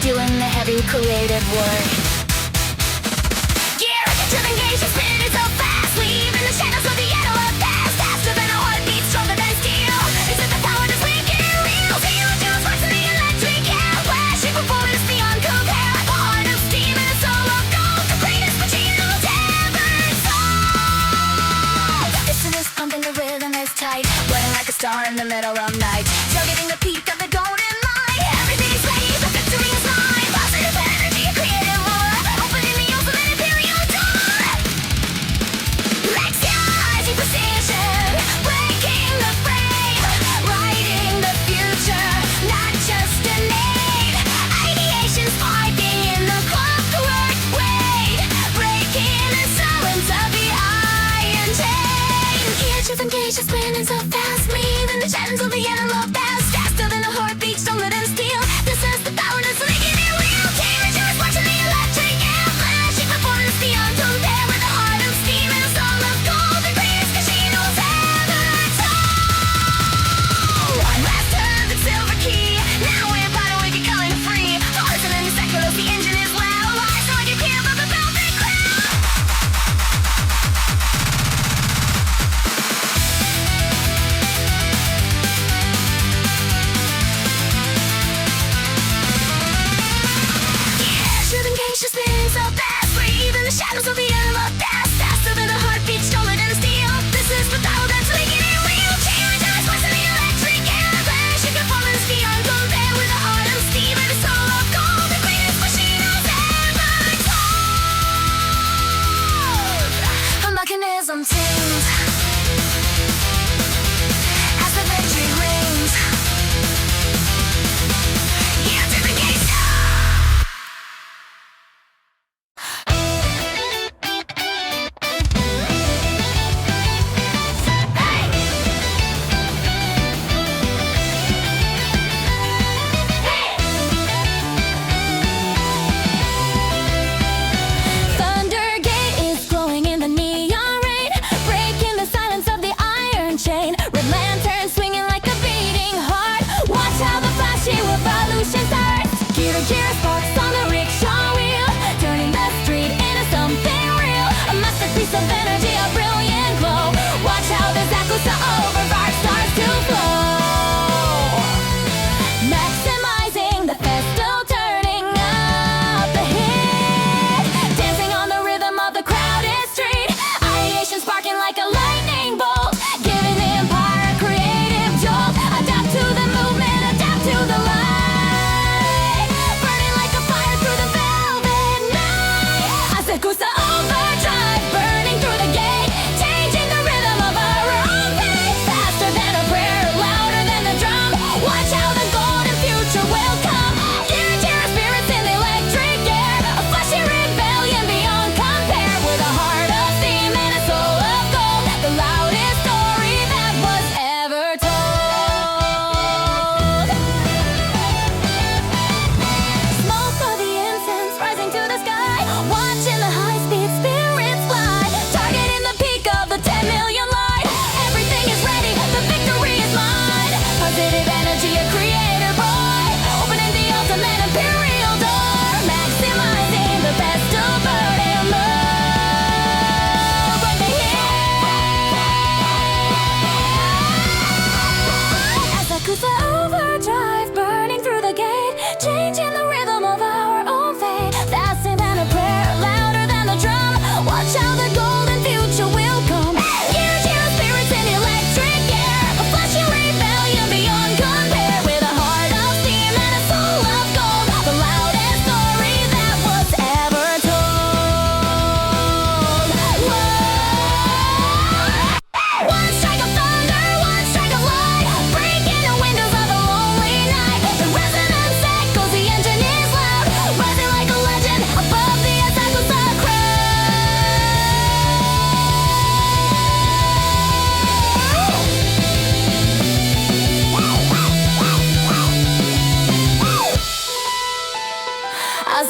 Doing the heavy creative work. Gear to the gauge, spinning so fast, leaving the shadows of the analog past. Faster than a heartbeat, stronger than steel. Is it the power that's making it real? Zero to a sparks in the electric air. Flashing performance beyond compare. The heart of steam and a soul of gold. The greatest machine who's ever sold. Listen, this pumping, the rhythm is tight, burning like a star in the middle of night. Targeting the peak of the golden light. Everything's ready, the victory is mine. Positive energy, creative war. Opening the ultimate imperial door. Exciting precision, breaking the frame. Writing the future, not just a name. Ideation sparking in the clockwork blade. Breaking the silence of the iron chain. Here to the gauge, spinning so fast, leaving the shadows of the analog past. Faster than a heartbeat, stronger than steel. This is the power that's making it real. Carriage is watching the electric air. Flashing performance beyond compare. With a heart of steam and a soul of gold. The greatest machine who's ever told. Master the silver key. Now we're part we can call it free. Listen in the second, the engine is loud. Lights on your camp of the velvet cloud.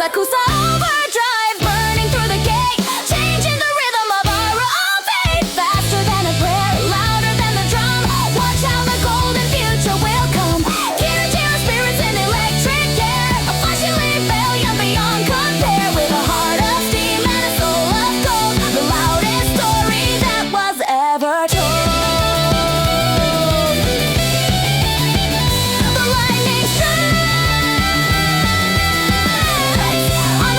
Asakusa overdrive, burning through the gate, changing the rhythm of our own fate. Faster than a prayer, louder than the drum. Watch how the golden future will come. GIRA-GIRA spirits in electric air, a flashing rebellion beyond compare. With a heart of steam and a soul of gold, the loudest story that was ever told. The lightning strikes on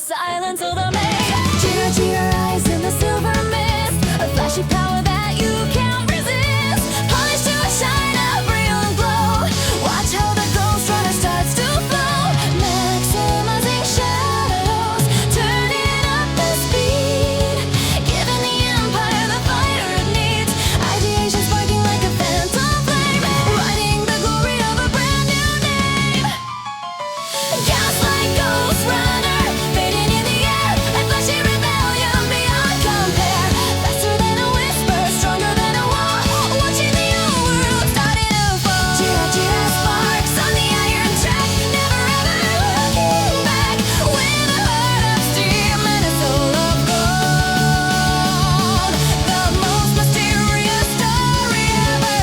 silence of the maze. GIRA-GIRA eyes in the silver mist, a flashy power that you can't resist. Polished to a shine, a brilliant glow. Watch how the ghost runner starts to flow. Maximizing shadows, turning up the speed, giving the empire the fire it needs. Ideation sparking like a phantom flame, writing the glory of a brand new name. Gaslight ghost runner, fading in the air, a flashy rebellion beyond compare. Faster than a whisper, stronger than a wall, watching the old world starting to fall. GIRA-GIRA sparks on the iron track, never ever looking back, with a heart of steam and a soul of gold. The most mysterious story ever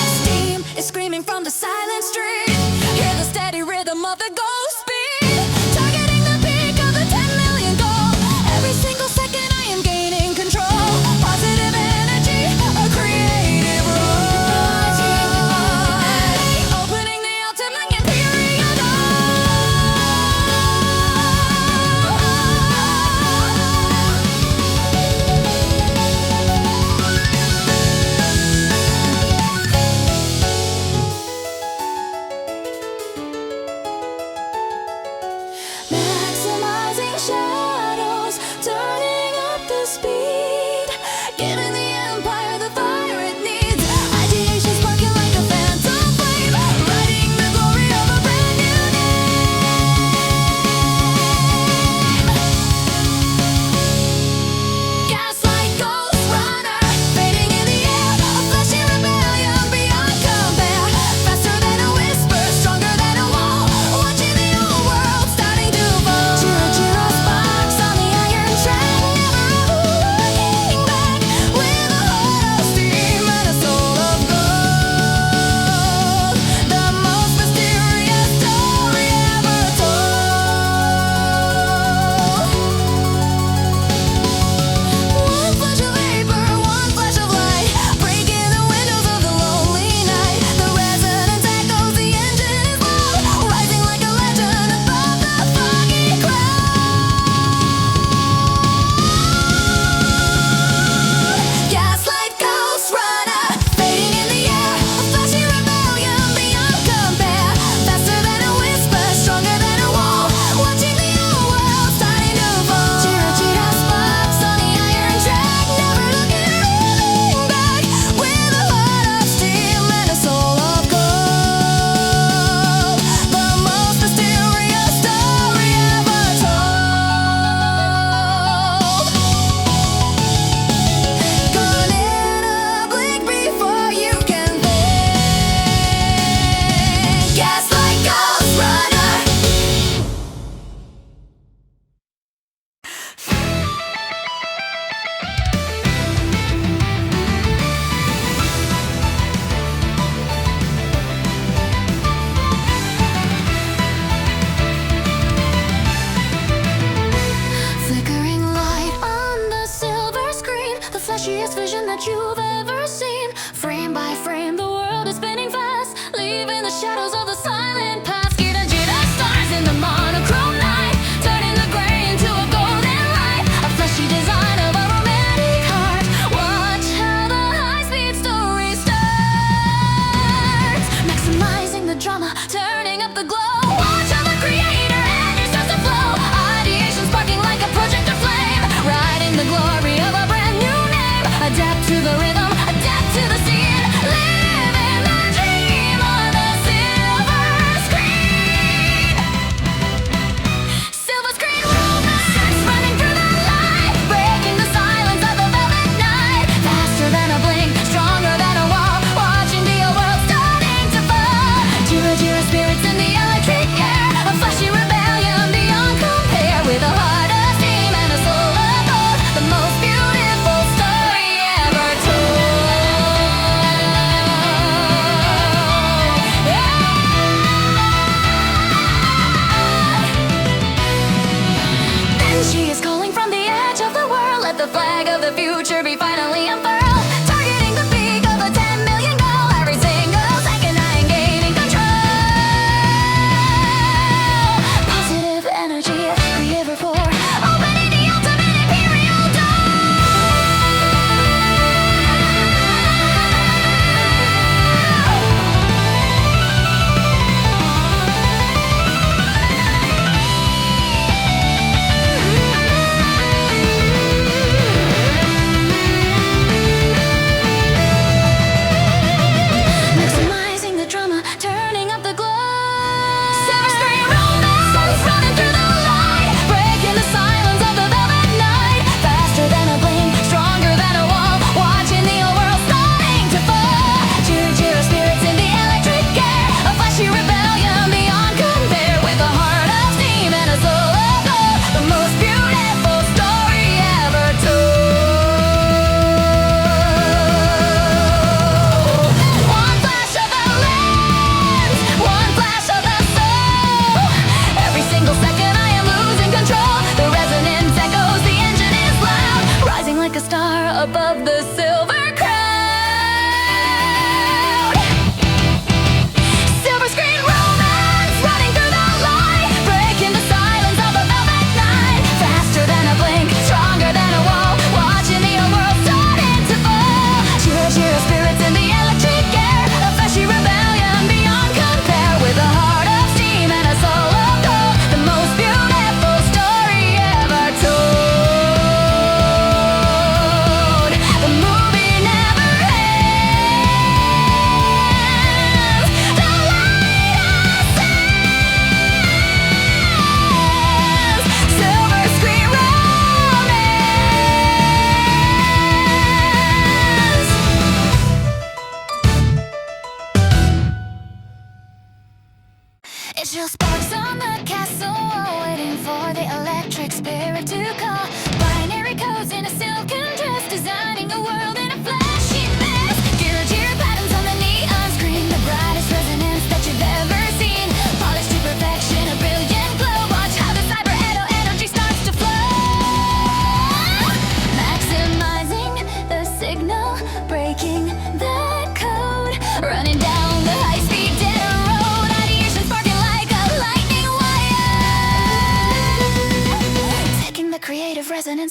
Steam is screaming from the silent street. Hear the steady rhythm of the ghost beat, targeting the peak of the 10 million goal. Every single second I am gaining control. Positive energy, a creative role. Opening the ultimate imperial Maximizing shadows, turning up the speed, giving the empire the fire it needs. Ideation sparking like a phantom flame, writing the glory of a brand new name. Gaslight ghost runner, fading in the air, a flashy rebellion beyond compare. Faster than a whisper, stronger than a wall, watching the old world starting to fall. GIRA-GIRA sparks on the iron track, never ever looking back, with a heart of steam and a soul of gold. The most mysterious story ever told. One flash of vapor, one flash of light, breaking the windows of the lonely night. The resonance echoes, the engine is loud, rising like a legend above the foggy crowd. Gaslight ghost runner, fading in the air, a flashy rebellion beyond compare. Faster than a whisper, stronger than a wall, watching the old world starting to fall. GIRA-GIRA sparks on the iron track, never looking back, with a heart of steel and a soul of gold. The most mysterious story ever told. Gone in a blink before you can think. Gaslight ghost runner. Flickering light on the silver screen, the flashiest vision that you've ever seen. Frame by frame, the world is spinning fast, leaving the shadows of the silent past. GIRA-GIRA stars in the monochrome night, turning the gray into a golden light. A flashy design of a romantic heart. Watch how the high-speed story starts, maximizing the drama, turning up the glow. Watch how the creator energy starts to flow. Ideation sparking like a projector flame, writing the glory of a brand new name. Adapt to the rhythm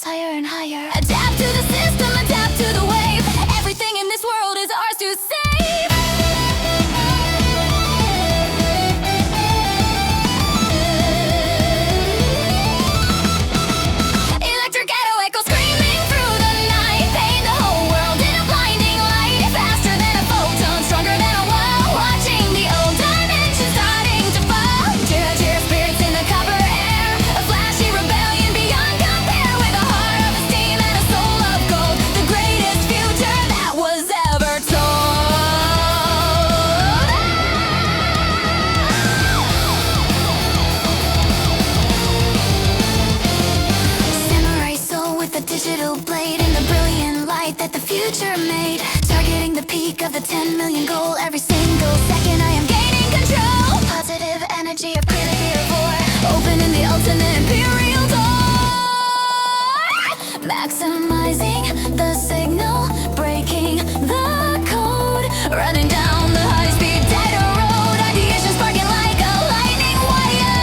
higher and higher. Adapt to the system, adapt to the wave. Everything in this world is ours to save. Electric ghetto echo screaming through the night. Paint the whole world in a blinding light. Faster than a photon, stronger than a wall. Watching the old dimension starting to fall. GIRA-GIRA spirits in the copper air. A flashy rebellion beyond compare. With a heart of steam and a soul of gold. The greatest future that was ever told. Samurai soul with a digital blade and the brilliant light that the future made. Targeting the peak of the 10 million goal. Every single second I am gaining control. Positive energy of creative war. Opening the ultimate imperial door. Maximizing the signal. Breaking the code. Running down the high-speed data road. Ideation sparking like a lightning wire.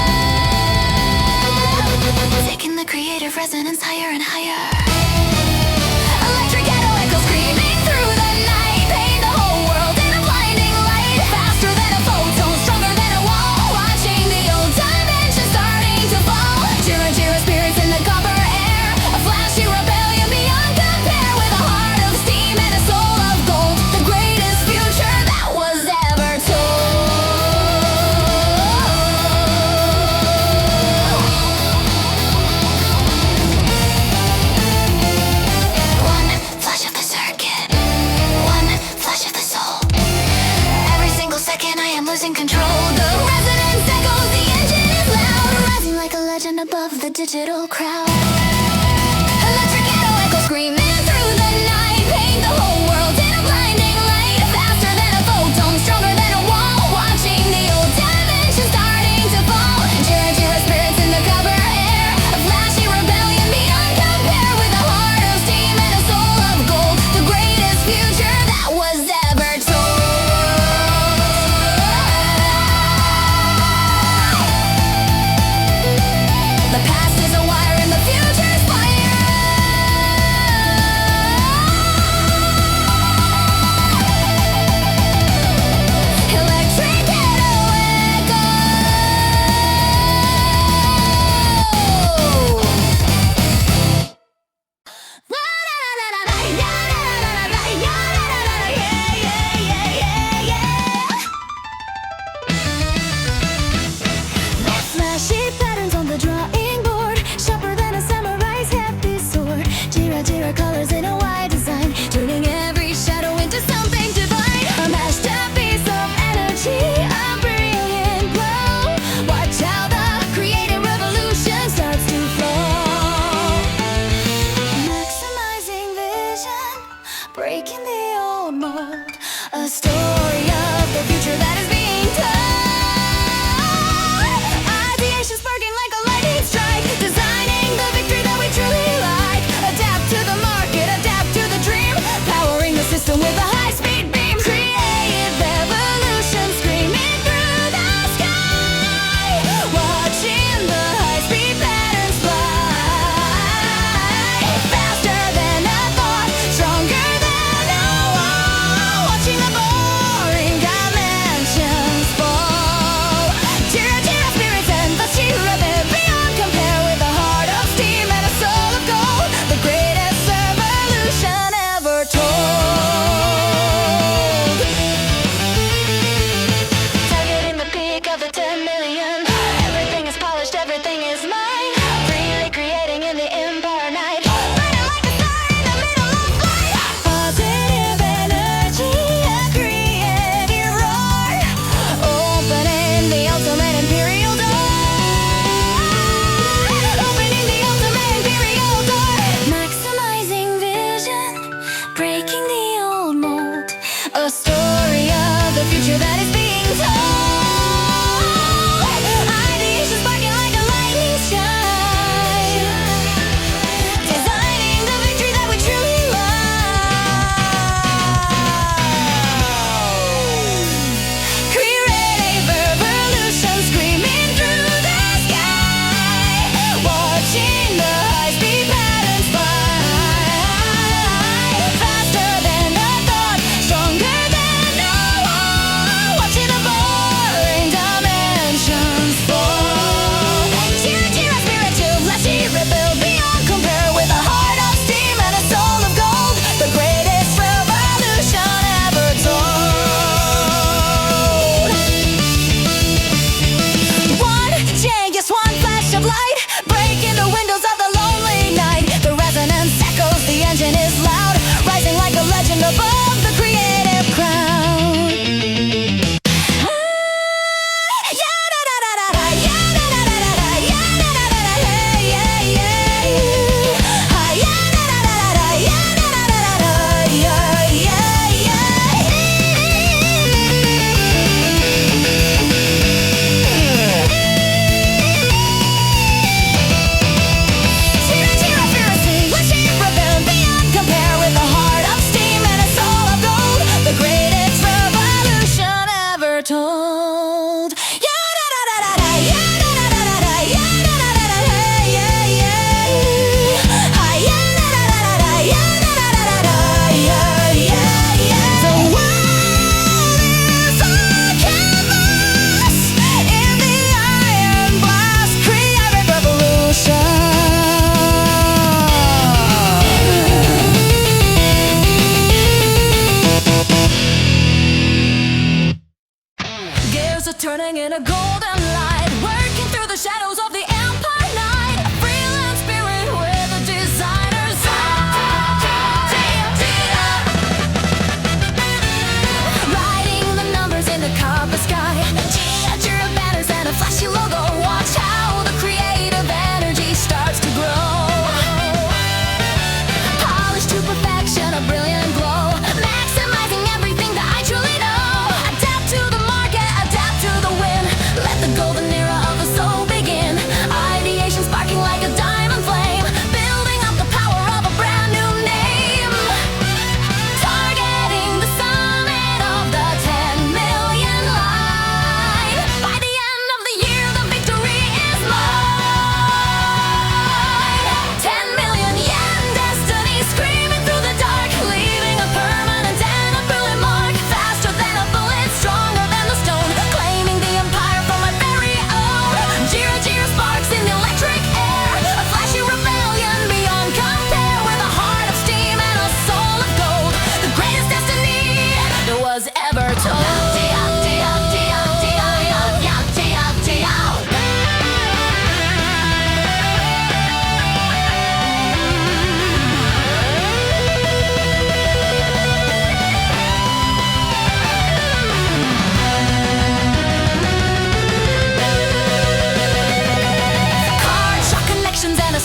Taking the creative resonance higher and higher. Electric ghetto echo screaming through the night. Paint the whole world in a blinding light. Faster than a photon, stronger than a wall. Watching the old dimension starting to fall. GIRA-GIRA spirits in the copper air. A flashy rebellion beyond compare. With a heart of steam and a soul of gold. The greatest future that was ever told. One flash of the circuit. One flash of the soul. Every single second I am losing control. The resonance echoes, the engine is loud. Rising like a legend above the digital crowd. Electric ghetto echo screaming through the night. Paint the whole world in a blinding light. Faster than a photon, stronger than a wall. Watching the old dimension starting to fall. GIRA-GIRA spirits in the copper air. A flashy rebellion beyond compare. With a heart of steam and a soul of gold. The greatest future that was ever told. The past is a wire and the future's fire.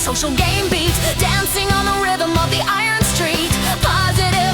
social game beat, dancing on the rhythm of the iron street. Positive